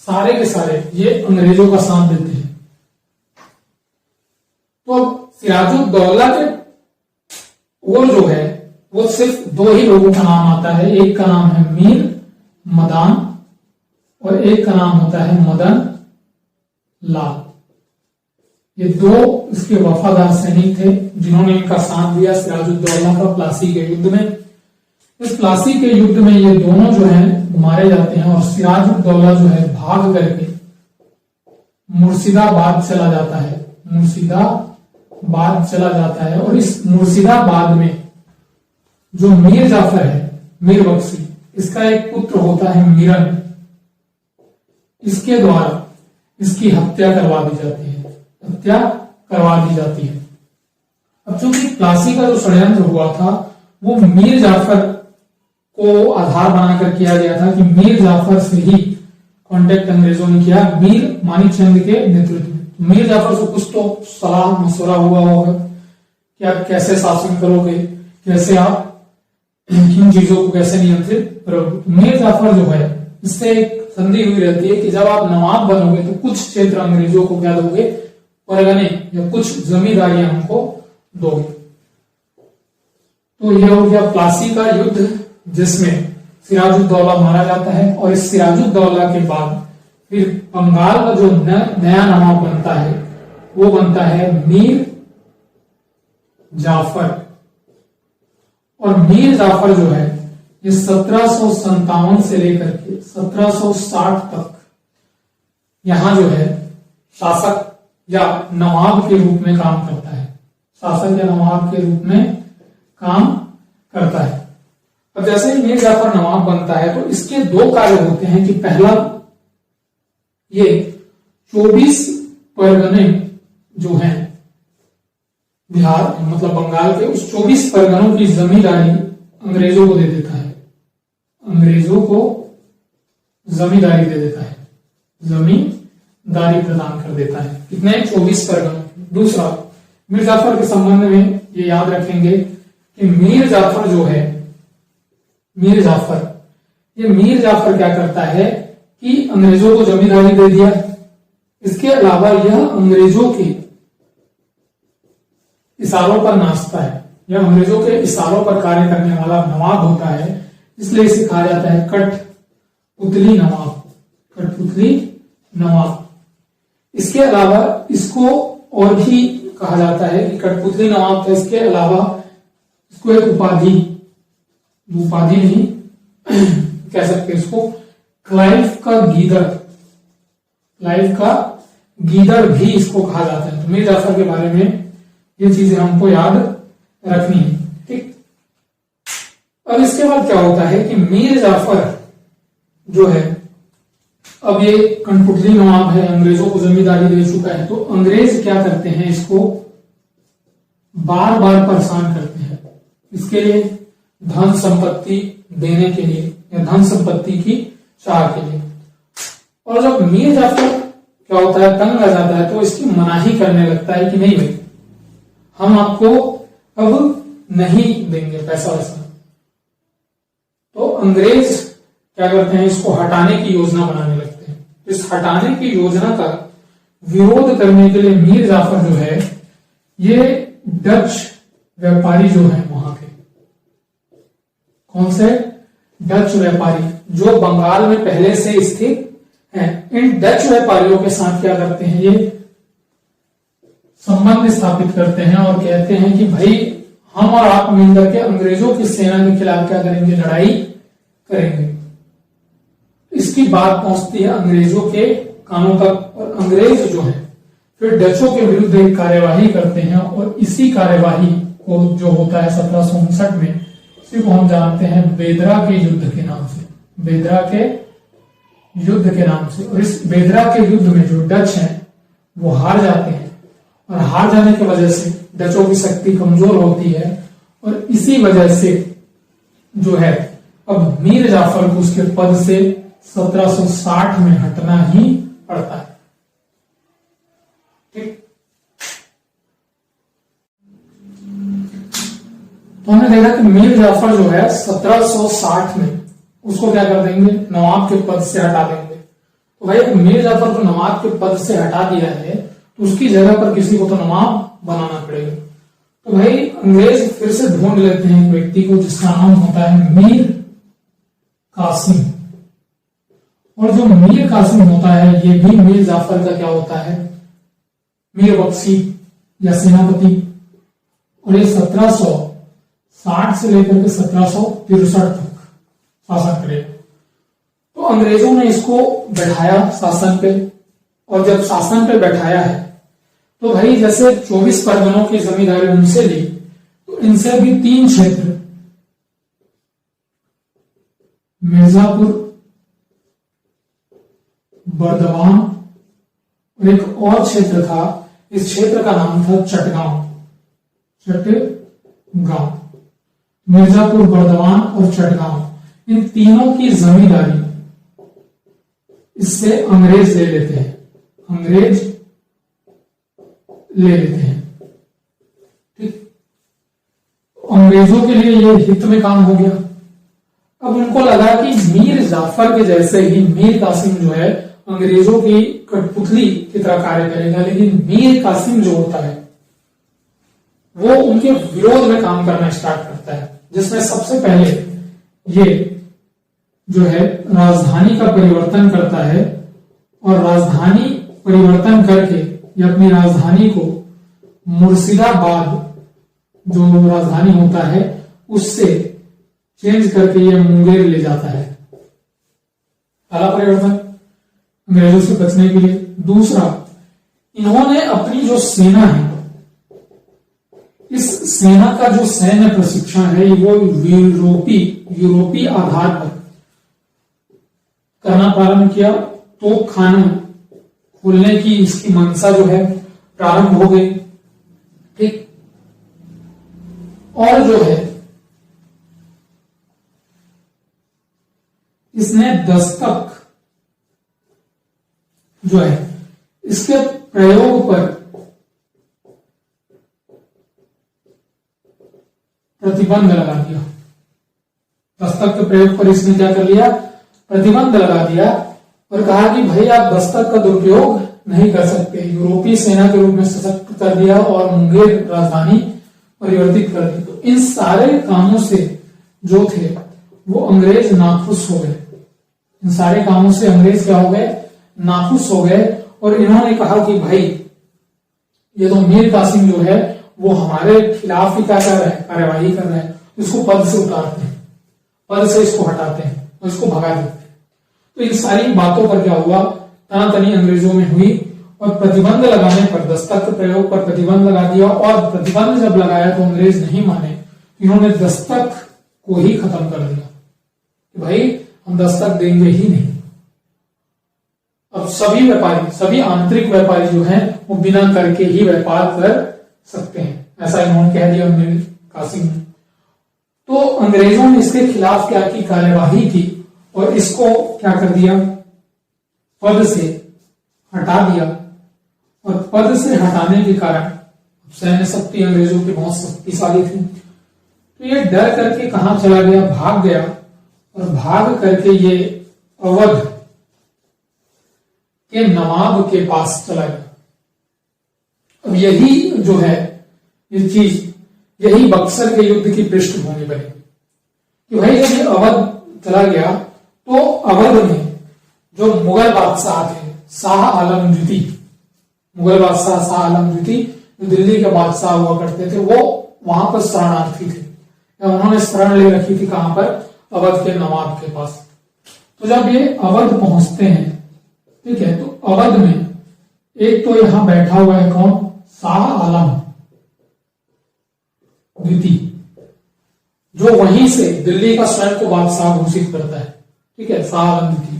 सारे के सारे ये अंग्रेजों का साथ देते हैं। तो अब सिराजुद्दौला के और जो है वो सिर्फ दो ही लोगों का नाम आता है, एक का नाम है मीर मदान और एक का नाम होता है मदन लाल। ये दो इसके वफादार सैनिक थे जिन्होंने इनका साथ दिया सिराजुद्दौला का प्लासी के युद्ध में। इस प्लासी के युद्ध में ये दोनों जो है मारे जाते हैं और सिराजुद्दौला जो है भाग करके मुर्शिदाबाद चला जाता है, मुर्शिदाबाद चला जाता है। और इस मुर्शिदाबाद में जो मीर जाफर है, मीर बख्शी, इसका एक पुत्र होता है मिरन, इसके द्वारा इसकी हत्या करवा दी जाती है, हत्या करवा दी जाती है। अब चूंकि प्लासी का जो षड्यंत्र हुआ था वो मीर जाफर को आधार बनाकर किया गया था कि मीर जाफर से ही कांटेक्ट अंग्रेजों ने किया, मीर मानिकचंद के नेतृत्व में। मीर जाफर से कुछ तो सलाह मशवरा हुआ होगा कि आप कैसे शासन करोगे, कैसे आप किन चीजों को कैसे नियंत्रित करोगे। मीर जाफर जो है इससे एक संधि हुई रहती है कि जब आप नवाब बनोगे तो कुछ क्षेत्र अंग्रेजों को क्या दोगे, परगने या कुछ जमींदारियां हमको दोगे। तो यह हो गया प्लासी का युद्ध जिसमें सिराजुद्दौला मारा जाता है। और इस सिराजुद्दौला के बाद फिर बंगाल का जो नया नवाब बनता है वो बनता है मीर जाफर। और मीर जाफर जो है ये 1757 से लेकर के 1760 तक यहां जो है शासक या नवाब के रूप में काम करता है, शासक या नवाब के रूप में काम करता है। अब जैसे ही मीर जाफर नवाब बनता है तो इसके दो कार्य होते हैं कि पहला ये 24 परगने जो हैं बिहार मतलब बंगाल के, उस 24 परगनों की जमींदारी अंग्रेजों को दे देता है, अंग्रेजों को जमींदारी दे देता है, जमींदारी प्रदान कर देता है। कितने 24 परगनों। दूसरा मीर जाफर के संबंध में ये याद रखेंगे कि मीर जाफर जो है, मीर जाफर क्या करता है कि अंग्रेजों को जमींदारी दे दिया, इसके अलावा यह अंग्रेजों के इशारों पर नाचता है, यह अंग्रेजों के इशारों पर कार्य करने वाला नवाब होता है, इसलिए इसे कहा जाता है कठपुतली नवाब, कठपुतली नवाब। इसके अलावा इसको और भी कहा जाता है कि कठपुतली नवाब था, इसके अलावा इसको एक उपाधि नहीं कह सकते इसको, क्लाइव का गीदड़ भी इसको कहा जाता है। तो मीर जाफर के बारे में ये चीजें हमको याद रखनी है, ठीक। अब इसके बाद क्या होता है कि मीर जाफर जो है अब ये कठपुतली नवाब है, अंग्रेजों को जमींदारी दे चुका है, तो अंग्रेज क्या करते हैं, इसको बार बार परेशान करते हैं, इसके लिए धन संपत्ति देने के लिए या धन संपत्ति की चाह के लिए। और जब मीर जाफर क्या होता है तंग आ जाता है तो इसकी मनाही करने लगता है कि नहीं भाई हम आपको अब नहीं देंगे पैसा वैसा। तो अंग्रेज क्या करते हैं, इसको हटाने की योजना बनाने लगते हैं। इस हटाने की योजना का विरोध करने के लिए मीर जाफर जो है ये डच व्यापारी जो है वहां के, कौन से डच व्यापारी जो बंगाल में पहले से स्थित हैं, इन डच व्यापारियों के साथ क्या करते हैं, ये संबंध स्थापित करते हैं और कहते हैं कि भाई हम और आप मिलकर के अंग्रेजों की सेना के खिलाफ क्या करेंगे, लड़ाई करेंगे। इसकी बात पहुंचती है अंग्रेजों के कानों तक और अंग्रेज जो है फिर डचों के विरुद्ध एक कार्यवाही करते हैं और इसी कार्यवाही को जो होता है 1759 में, इसी को हम जानते हैं बेदरा के युद्ध के नाम से, बेदरा के युद्ध के नाम से। और इस बेदरा के युद्ध में जो डच हैं वो हार जाते हैं और हार जाने की वजह से डचों की शक्ति कमजोर होती है और इसी वजह से जो है अब मीर जाफर को उसके पद से 1760 में हटना ही पड़ता है, ठीक। तो हमने देखा कि मीर जाफर जो है 1760 में उसको क्या कर देंगे, नवाब के पद से हटा देंगे। तो भाई मीर जाफर को नवाब के पद से हटा दिया है, तो उसकी जगह पर किसी को तो नवाब बनाना पड़ेगा। तो भाई अंग्रेज फिर से ढूंढ लेते हैं एक व्यक्ति को जिसका नाम होता है मीर कासिम। और जो मीर कासिम होता है ये भी मीर जाफर का क्या होता है, मीर बख्शी या सेनापति। और ये 1760 से लेकर के 1763 तक शासन करेगा। तो अंग्रेजों ने इसको बैठाया शासन पे, और जब शासन पे बैठाया है तो भाई जैसे 24 परगनों की जमींदारी उनसे ली, तो इनसे भी 3 क्षेत्र, मिर्जापुर, बर्दवान और एक और क्षेत्र था, इस क्षेत्र का नाम था चटगांव। मिर्जापुर, बर्दवान और चटगांव, इन तीनों की जमींदारी इससे अंग्रेज ले लेते हैं, अंग्रेज ले लेते हैं। ठीक, अंग्रेजों के लिए ये हित में काम हो गया। अब उनको लगा कि मीर जाफर के जैसे ही मीर कासिम जो है अंग्रेजों की कठपुतली की तरह कार्य करेगा, लेकिन मीर कासिम जो होता है वो उनके विरोध में काम करना स्टार्ट करता है, जिसमें सबसे पहले ये जो है राजधानी का परिवर्तन करता है, और राजधानी परिवर्तन करके ये अपनी राजधानी को मुर्शिदाबाद जो राजधानी होता है उससे चेंज करके ये मुंगेर ले जाता है। पहला परिवर्तन अंग्रेजों से बचने के लिए। दूसरा, इन्होंने अपनी जो सेना है, इस सेना का जो सैन्य प्रशिक्षण है वो यूरोपीय आधार पर करना प्रारंभ किया। तोपखाने खोलने की इसकी मंशा जो है प्रारंभ हो गई। ठीक, और जो है इसने दस्तक जो है इसके प्रयोग पर प्रतिबंध लगा दिया। दस्तक के प्रयोग पर इसने क्या कर लिया, प्रतिबंध लगा दिया, और कहा कि भाई आप दस्तक का दुरुपयोग नहीं कर सकते। यूरोपीय सेना के रूप में सशक्त कर दिया और मुंगेर राजधानी परिवर्तित कर दी। तो इन सारे कामों से जो थे वो अंग्रेज नाखुश हो गए। इन सारे कामों से अंग्रेज क्या हो गए, नाखुश हो गए, और इन्होंने कहा कि भाई ये तो मीर कासिम जो है वो हमारे खिलाफ ही क्या कर रहा है, कार्यवाही कर रहा है, इसको पद से उतारते हैं, पद से इसको हटाते हैं और इसको भगा देते हैं। तो इन सारी बातों पर क्या हुआ, तनातनी अंग्रेजों में हुई, और प्रतिबंध लगाने पर, दस्तक के प्रयोग पर प्रतिबंध लगा दिया। और प्रतिबंध जब लगाया तो अंग्रेज नहीं माने, इन्होंने दस्तक को ही खत्म कर दिया कि भाई हम दस्तक देंगे ही नहीं। अब सभी व्यापारी, सभी आंतरिक व्यापारी जो हैं वो बिना करके ही व्यापार कर सकते हैं, ऐसा इन्होंने कह दिया मीर कासिम ने। तो अंग्रेजों ने इसके खिलाफ क्या की, कार्यवाही की, और इसको क्या कर दिया, पद से हटा दिया। और पद से हटाने के कारण सैन्य शक्ति अंग्रेजों की बहुत शक्तिशाली थी, तो ये डर करके कहां चला गया, भाग गया, और भाग करके ये अवध के नवाब के पास चला गया। अब यही जो है ये चीज, यही बक्सर के युद्ध की पृष्ठभूमि बनी कि भाई जब ये अवध चला गया तो अवध में जो मुगल बादशाह थे, शाह आलम द्वितीय, मुगल बादशाह शाह आलम द्वितीय जो दिल्ली के बादशाह हुआ करते थे, वो वहां पर शरणार्थी थे, या उन्होंने शरण ले रखी थी कहां पर, अवध के नवाब के पास। तो जब ये अवध पहुंचते हैं, ठीक है, तो अवध में एक तो यहां बैठा हुआ है कौन, शाह आलम द्वितीय, जो वहीं से दिल्ली का स्वयं को बादशाह घोषित करता है। ठीक है, शाह आलम द्वितीय।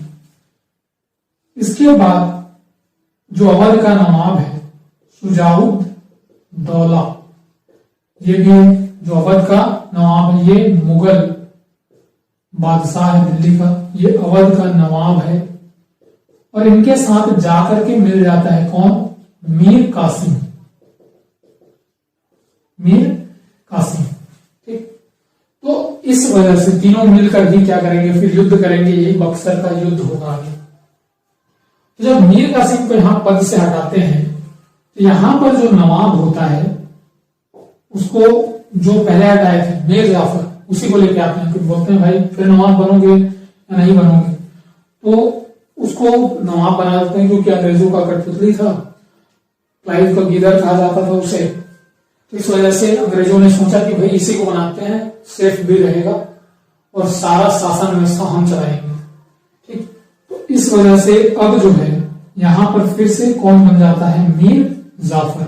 इसके बाद जो अवध का नवाब है शुजाउद दौला, ये भी जो अवध का नवाब है, ये मुगल बादशाह है दिल्ली का, ये अवध का नवाब है। और इनके साथ जाकर के मिल जाता है कौन, मीर कासिम, मीर कासिम। ठीक, तो इस वजह से तीनों मिलकर ही क्या करेंगे, फिर युद्ध करेंगे, यही बक्सर का युद्ध होगा आगे। तो जब मीर कासिम को यहां पद से हटाते हैं तो यहां पर जो नवाब होता है उसको जो पहले हटाए थे मीर जाफर, उसी को लेके आते हैं, फिर बोलते हैं भाई फिर नवाब बनोगे या नहीं बनोगे, तो उसको नवाब बना देते हैं क्योंकि अंग्रेजों का कठपुतली था, क्लाइव का गीदड़ कहा जाता था उसे। तो इस वजह से अंग्रेजों ने सोचा कि भाई इसी को बनाते हैं, सेफ भी रहेगा और सारा शासन व्यवस्था हम चलाएंगे। ठीक, तो इस वजह से अब जो है यहां पर फिर से कौन बन जाता है, मीर जाफर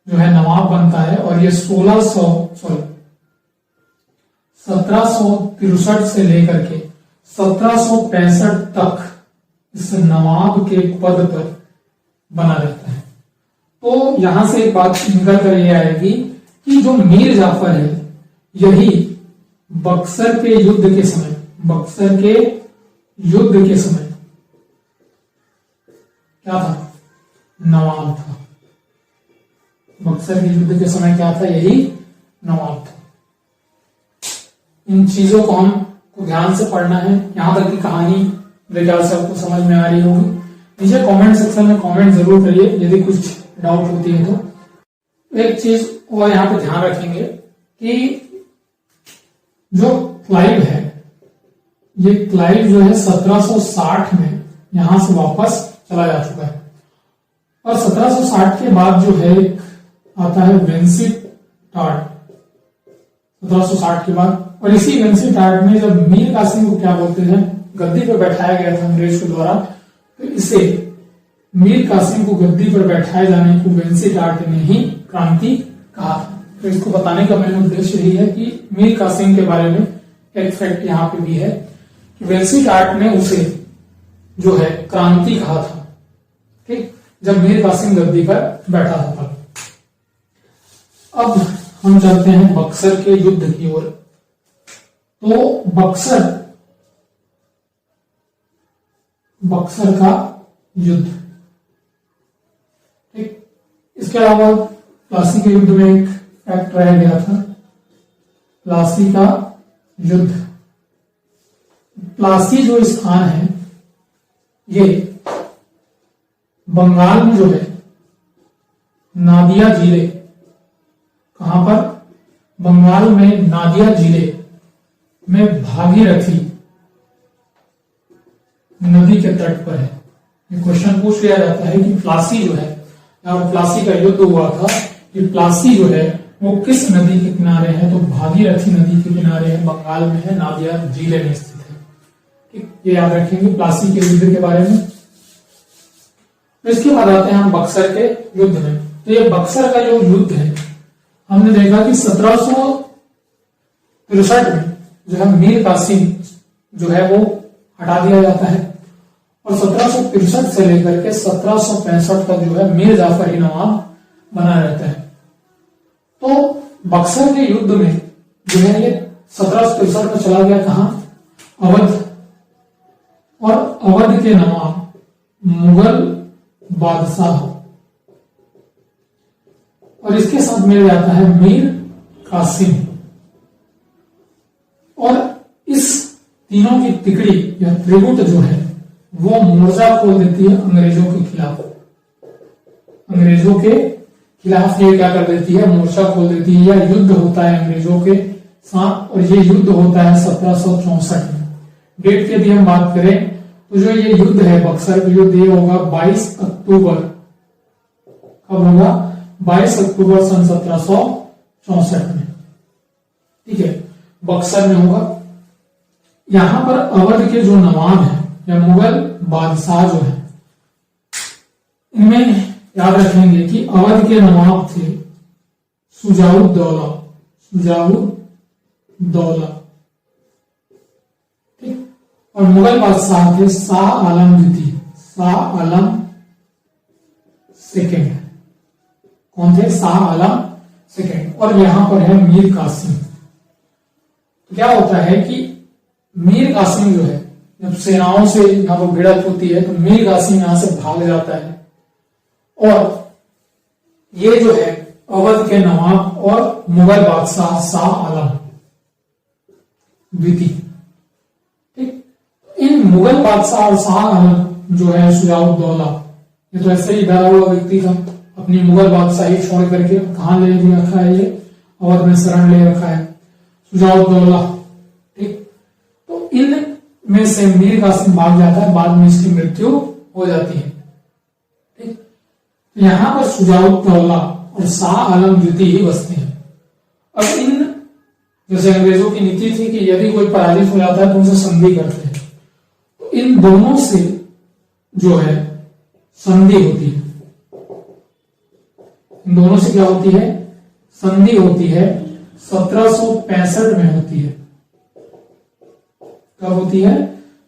जो है नवाब बनता है। और ये 1763 से लेकर के 1765 तक इस नवाब के पद पर बना रहता है। तो यहां से एक बात निकल कर ये आएगी कि जो मीर जाफर है यही बक्सर के युद्ध के समय, बक्सर के युद्ध के समय क्या था, नवाब था। बक्सर के युद्ध के समय क्या था, यही नवाब था। इन चीजों को हमको ध्यान से पढ़ना है। यहां तक की कहानी मेरे ख्याल से आपको समझ में आ रही होगी। नीचे कमेंट सेक्शन में कमेंट जरूर करिए यदि कुछ डाउट होती है तो। एक चीज और यहां पे ध्यान रखेंगे कि जो क्लाइव है, ये क्लाइव जो है 1760 में यहां से वापस चला जा चुका है और 1760 के बाद जो है आता है वेंसीटार्ड 1760 के बाद। और इसी वेंसीटार्ड में जब मीर कासिम को क्या बोलते हैं, गद्दी पर बैठाया गया था अंग्रेज के द्वारा, तो इसे मीर कासिम को गद्दी पर बैठाए जाने को वेंसीटार्ड ने ही क्रांति कहा। तो इसको बताने का मेन उद्देश्य यही है कि मीर कासिम के बारे में एक फैक्ट यहाँ पे भी है कि वेंसीटार्ड ने उसे जो है क्रांति कहा था। ठीक, जब मीर कासिम गद्दी पर बैठा था। अब हम चलते हैं बक्सर के युद्ध की ओर। तो बक्सर का युद्ध, ठीक, इसके अलावा प्लासी के युद्ध में एक फैक्ट रह गया था, प्लासी का युद्ध। प्लासी जो स्थान है ये बंगाल में जो है नादिया जिले, कहां पर, बंगाल में नादिया जिले में भागीरथी नदी के तट पर है। ये क्वेश्चन पूछ लिया जाता है कि प्लासी जो है, यहाँ प्लासी का युद्ध हुआ था, कि प्लासी जो है वो किस नदी के किनारे है, तो भागीरथी नदी के किनारे है, बंगाल में है, नादिया जिले में स्थित है। ठीक, ये याद रखेंगे प्लासी के युद्ध के बारे में। तो इसके बाद आते हैं हम बक्सर के युद्ध में। तो ये बक्सर का जो युद्ध है, हमने देखा कि 1763 में जो है मीर कासिम जो है वो हटा दिया जाता है और 1763 से लेकर के 1765 तक जो है मीर जाफर ही नवाब बना रहता है। तो बक्सर के युद्ध में जो है ये 1763 में चला गया कहां, अवध, और अवध के नवाब मुगल बादशाह, और इसके साथ मिल जाता है मीर कासिम। और इस तीनों की तिकड़ी या त्रिगुट जो है वो मोर्चा खोल देती है अंग्रेजों के खिलाफ। अंग्रेजों के खिलाफ ये क्या कर देती है, मोर्चा खोल देती है, या युद्ध होता है अंग्रेजों के साथ। और ये युद्ध होता है 1764 में। डेट की यदि हम बात करें तो जो ये युद्ध है बक्सर का युद्ध, ये होगा 22 अक्टूबर, कब होगा, 22 अक्टूबर सन 1764 में। ठीक है, बक्सर में होगा। यहां पर अवध के जो नवाब है या मुगल बादशाह जो है, इनमें याद रखेंगे कि अवध के नवाब थे सुजाउद्दौला, सुजाउद्दौला, ठीक, और मुगल बादशाह थे शाह आलम द्वितीय, शाह आलम सेकेंड। कौन थे, शाह आलम सेकेंड। और यहां पर है मीर कासिम। तो क्या होता है कि मीर कासिम जो है जब सेनाओं से यहां पर भिड़ंत होती है तो मीर कासिम यहां से भाग जाता है और ये जो है अवध के नवाब और मुगल बादशाह शाह आलम द्वितीय। ठीक, इन मुगल बादशाह और शाह आलम जो है शुजाउद्दौला, ये तो ऐसे ही डरा हुआ व्यक्ति था, अपनी मुगल बादशाही छोड़ करके कहां ले रखा है, ये अवध में शरण ले रखा है शुजाउद्दौला। ठीक, तो इन में से मीर कासिम भाग जाता है, बाद में इसकी मृत्यु हो जाती है। ठीक, यहां पर शुजाउद्दौला और शाह आलम द्वितीय ही बसते हैं। अब इन, जैसे अंग्रेजों की नीति थी कि यदि कोई पराजित हो जाता है तो उनसे संधि करते हैं, तो इन दोनों से जो है संधि होती है। इन दोनों से क्या होती है? संधि होती है। 1765 में होती है। कब होती है?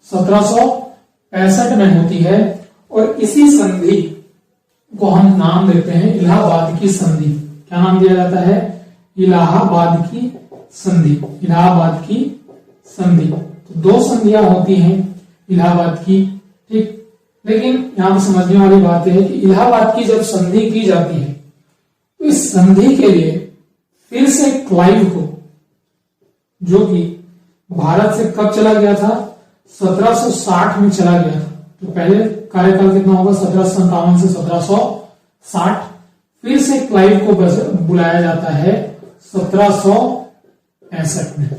1765 में होती है। और इसी संधि को हम नाम देते हैं इलाहाबाद की संधि। क्या नाम दिया जाता है? इलाहाबाद की संधि। इलाहाबाद की संधि। तो दो संधियां होती हैं इलाहाबाद की। ठीक, लेकिन यहां पर समझने वाली बात है कि इलाहाबाद की जब संधि की जाती है तो इस संधि के लिए फिर से क्लाइव को, जो कि भारत से कब चला गया था? 1760 में चला गया था। तो पहले कार्यकाल कितना होगा? 1757 से 1760। फिर से क्लाइव को बुलाया जाता है 1765 में,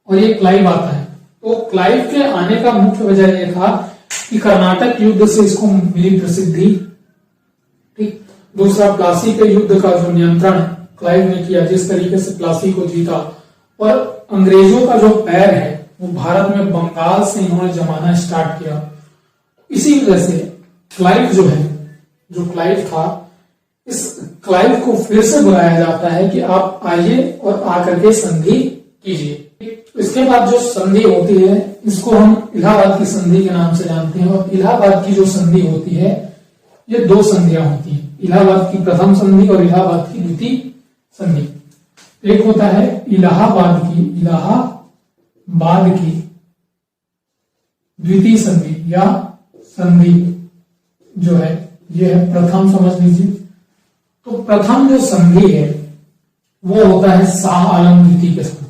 और ये क्लाइव आता है। तो क्लाइव के आने का मुख्य वजह यह था कि कर्नाटक युद्ध से इसको मिली प्रसिद्धि। ठीक, दूसरा प्लासी के युद्ध का जो नियंत्रण क्लाइव ने किया, जिस तरीके से प्लासी को जीता, और अंग्रेजों का जो पैर है वो भारत में बंगाल से इन्होंने जमाना स्टार्ट किया। इसी वजह से क्लाइव जो है, जो क्लाइव था, इस क्लाइव को फिर से बुलाया जाता है कि आप आइए और आकर के संधि कीजिए। इसके बाद जो संधि होती है इसको हम इलाहाबाद की संधि के नाम से जानते हैं। और इलाहाबाद की जो संधि होती है, ये दो संधियां होती हैं, इलाहाबाद की प्रथम संधि और इलाहाबाद की द्वितीय संधि। एक होता है इलाहाबाद की द्वितीय संधि या संधि जो है, ये है प्रथम, समझ लीजिए। तो प्रथम जो संधि है वो होता है शाह आलम द्वितीय के साथ।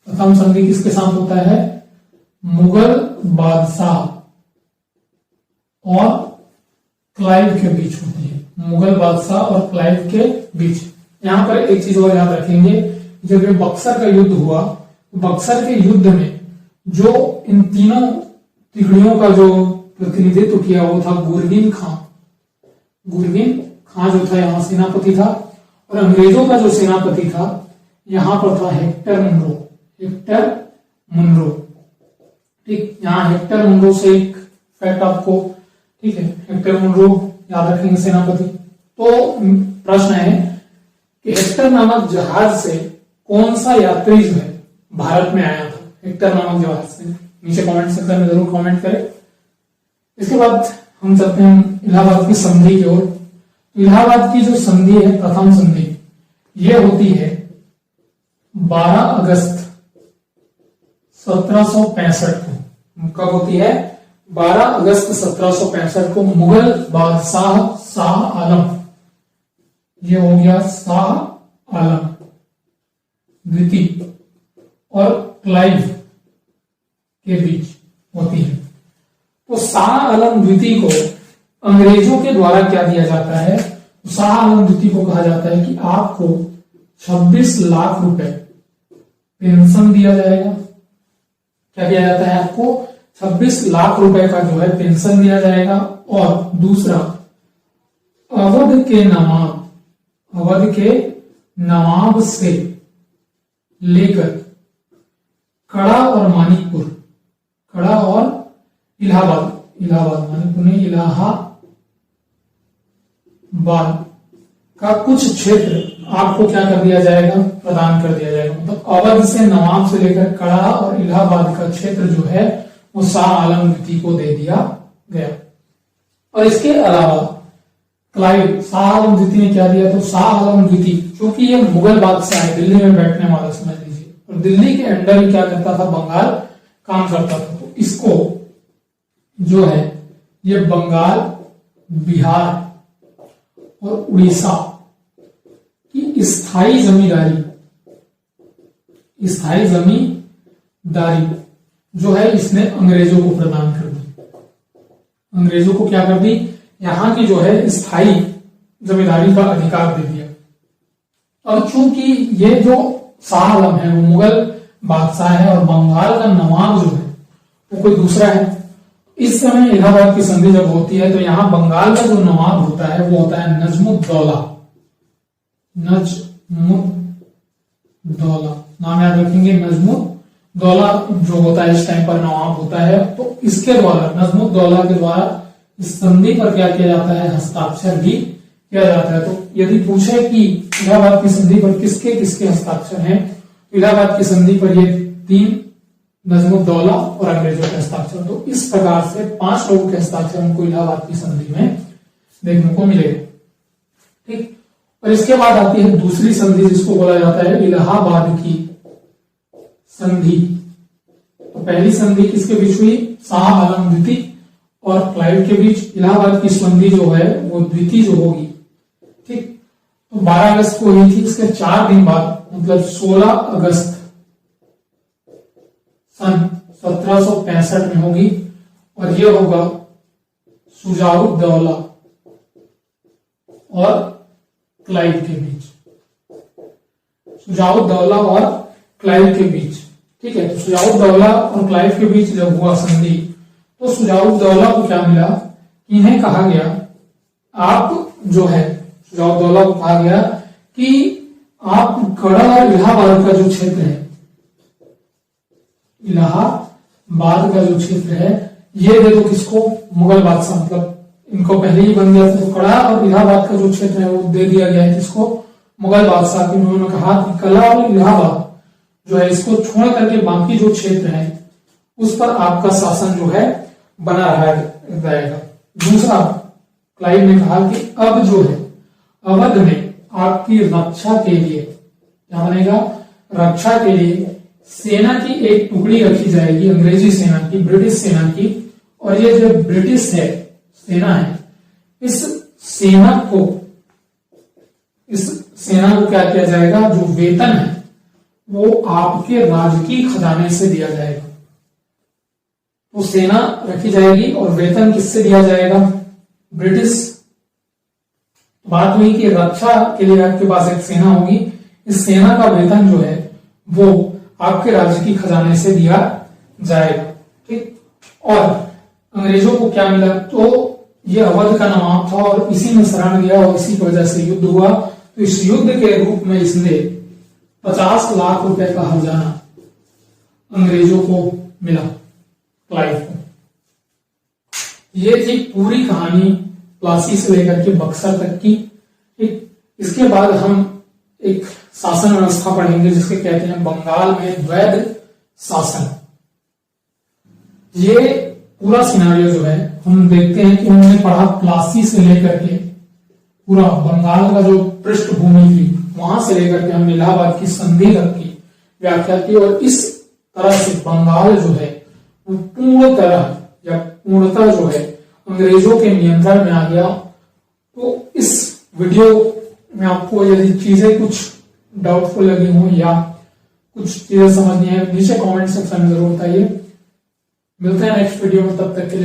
प्रथम संधि किसके साथ होता है? मुगल बादशाह और क्लाइव के बीच होती है। मुगल बादशाह और क्लाइव के बीच। यहां पर एक चीज और याद रखेंगे, जब ये बक्सर का युद्ध हुआ, बक्सर के युद्ध में जो इन तीनों तिगड़ियों का जो प्रतिनिधित्व किया वो था गुरगिन खां। गुरगिन खां जो था यहाँ सेनापति था, और अंग्रेजों का जो सेनापति था यहां पर था हेक्टर मुनरो। Hector Munro. ठीक, यहाँ हेक्टर मुनरो से एक फैक्ट आपको, ठीक है, हेक्टर मुनरो याद रखेंगे सेनापति। तो प्रश्न है कि हेक्टर नामक जहाज से कौन सा यात्री जो है भारत में आया था? हेक्टर नामक जहाज से, नीचे कमेंट सेक्शन में जरूर कमेंट करें। इसके बाद हम चलते हैं इलाहाबाद की संधि की ओर। इलाहाबाद की जो संधि है, प्रथम संधि, ये होती है 12 अगस्त 1765 को। कब होती है? 12 अगस्त 1765 को मुगल बादशाह शाह आलम, ये हो गया शाह आलम द्वितीय, और क्लाइव के बीच होती है। तो शाह आलम द्वितीय को अंग्रेजों के द्वारा क्या दिया जाता है? तो शाह आलम द्वितीय को कहा जाता है कि आपको 26 लाख रुपए पेंशन दिया जाएगा। क्या दिया जाता है? आपको 26 लाख रुपए का जो है पेंशन दिया जाएगा। और दूसरा, अवध के नवाब से लेकर कड़ा और मानिकपुर, कड़ा और इलाहाबाद मानिकपुर नहीं, इलाहाबाद का कुछ क्षेत्र आपको क्या कर दिया जाएगा? प्रदान कर दिया जाएगा। मतलब तो अवध से नवाब से लेकर कड़ा और इलाहाबाद का क्षेत्र जो है वो शाह आलम द्वितीय को दे दिया गया। और इसके अलावा क्लाइव, शाह आलम द्वितीय ने क्या दिया? तो शाह आलम द्वितीय, क्योंकि ये मुगल बादशाह है, दिल्ली में बैठने वाला, समझ लीजिए, और दिल्ली के अंडर में क्या करता था? बंगाल काम करता था। तो इसको जो है ये बंगाल, बिहार और उड़ीसा की स्थायी जमींदारी स्थायी जमींदारी जो है इसने अंग्रेजों को प्रदान कर दी। अंग्रेजों को क्या कर दी, यहां की जो है स्थायी जमींदारी का अधिकार दे दिया। अब चूंकि ये जो शाह आलम है वो मुगल बादशाह है और बंगाल का नवाब जो है वो कोई दूसरा है। इस समय इलाहाबाद की संधि जब होती है तो यहाँ बंगाल का जो नवाब होता है वो होता है नजमुद्दौला। नजमुद्दौला नाम याद रखेंगे, नजमुद्दौला जो होता है इस टाइम पर नवाब होता है। तो इसके द्वारा, नजमुद्दौला के द्वारा इस संधि पर क्या किया जाता है, हस्ताक्षर भी किया जाता है। तो यदि पूछे कि इलाहाबाद की संधि पर किसके किसके हस्ताक्षर हैं, तो इलाहाबाद की संधि पर ये 3 नजमुद्दौला और अंग्रेजों के हस्ताक्षर। तो इस प्रकार से 5 लोगों के हस्ताक्षर हमको इलाहाबाद की संधि में देखने को मिलेगा। ठीक, और इसके बाद आती है दूसरी संधि जिसको बोला जाता है इलाहाबाद की संधि। तो पहली संधि किसके बीच हुई, शाह आलम द्वितीय और क्लाइव के बीच। इलाहाबाद की संधि जो है वो द्वितीय जो होगी, ठीक, तो 12 अगस्त को हुई थी। इसके 4 दिन बाद मतलब 16 अगस्त सन 1765 में होगी और यह होगा शुजाउद्दौला और क्लाइव के बीच। शुजाउद्दौला और क्लाइव के बीच, ठीक है। तो शुजाउद्दौला और क्लाइव के बीच जब हुआ संधि तो शुजाउद्दौला को क्या मिला, इन्हें कहा गया, आप जो है शुजाउद्दौला को कहा गया कि आप गढ़ और इलाहाबाद का जो क्षेत्र है, इलाहाबाद का जो क्षेत्र है ये दे दो किसको, मुगल बादशाह। मतलब इनको पहले ही बन गया था, तो कड़ा और इलाहाबाद का जो क्षेत्र है वो दे दिया गया है किसको, मुगल बादशाह को। उन्होंने कहा कि कला और इलाहाबाद जो है इसको छोड़ करके बाकी जो क्षेत्र है उस पर आपका शासन जो है बना रहेगा। दूसरा, क्लाइव ने कहा कि अब जो है अवध में आपकी रक्षा के लिए क्या बनेगा, रक्षा के लिए सेना की एक टुकड़ी रखी जाएगी, अंग्रेजी सेना की, ब्रिटिश सेना की। और ये जो ब्रिटिश है सेना है, इस सेना को क्या किया जाएगा, जो वेतन है वो आपके राजकीय खजाने से दिया जाएगा। तो सेना रखी जाएगी और वेतन किससे दिया जाएगा, ब्रिटिश। बात हुई कि रक्षा के लिए आपके पास एक सेना होगी, इस सेना का वेतन जो है वो आपके राज्य की खजाने से दिया जाएगा। ठीक, और अंग्रेजों को क्या मिला, तो ये अवध का नवाब था और इसी में शरण गया और इसी की वजह से युद्ध हुआ। तो इस युद्ध के रूप में इसने 50 लाख रुपए का हर्जाना अंग्रेजों को मिला, क्लाइव को। ये थी पूरी कहानी प्लासी से लेकर के बक्सर तक की। इसके बाद हम एक शासन व्यवस्था पढ़ेंगे जिसके कहते हैं बंगाल में द्वैध शासन। ये पूरा सिनारियो जो है हम देखते हैं कि हमने पढ़ा प्लासी से लेकर के पूरा बंगाल का जो पृष्ठभूमि थी वहां से लेकर के हमने इलाहाबाद की संधि तक की व्याख्या की। और इस तरह से बंगाल जो है वो पूर्णतः जो है अंग्रेजों के नियंत्रण में आ गया। तो इस वीडियो में आपको यदि चीजें कुछ डाउटफुल लगी हो या कुछ चीजें समझनी है, नीचे कमेंट सेक्शन में जरूर बताइए। मिलते हैं नेक्स्ट वीडियो में, तब तक के लिए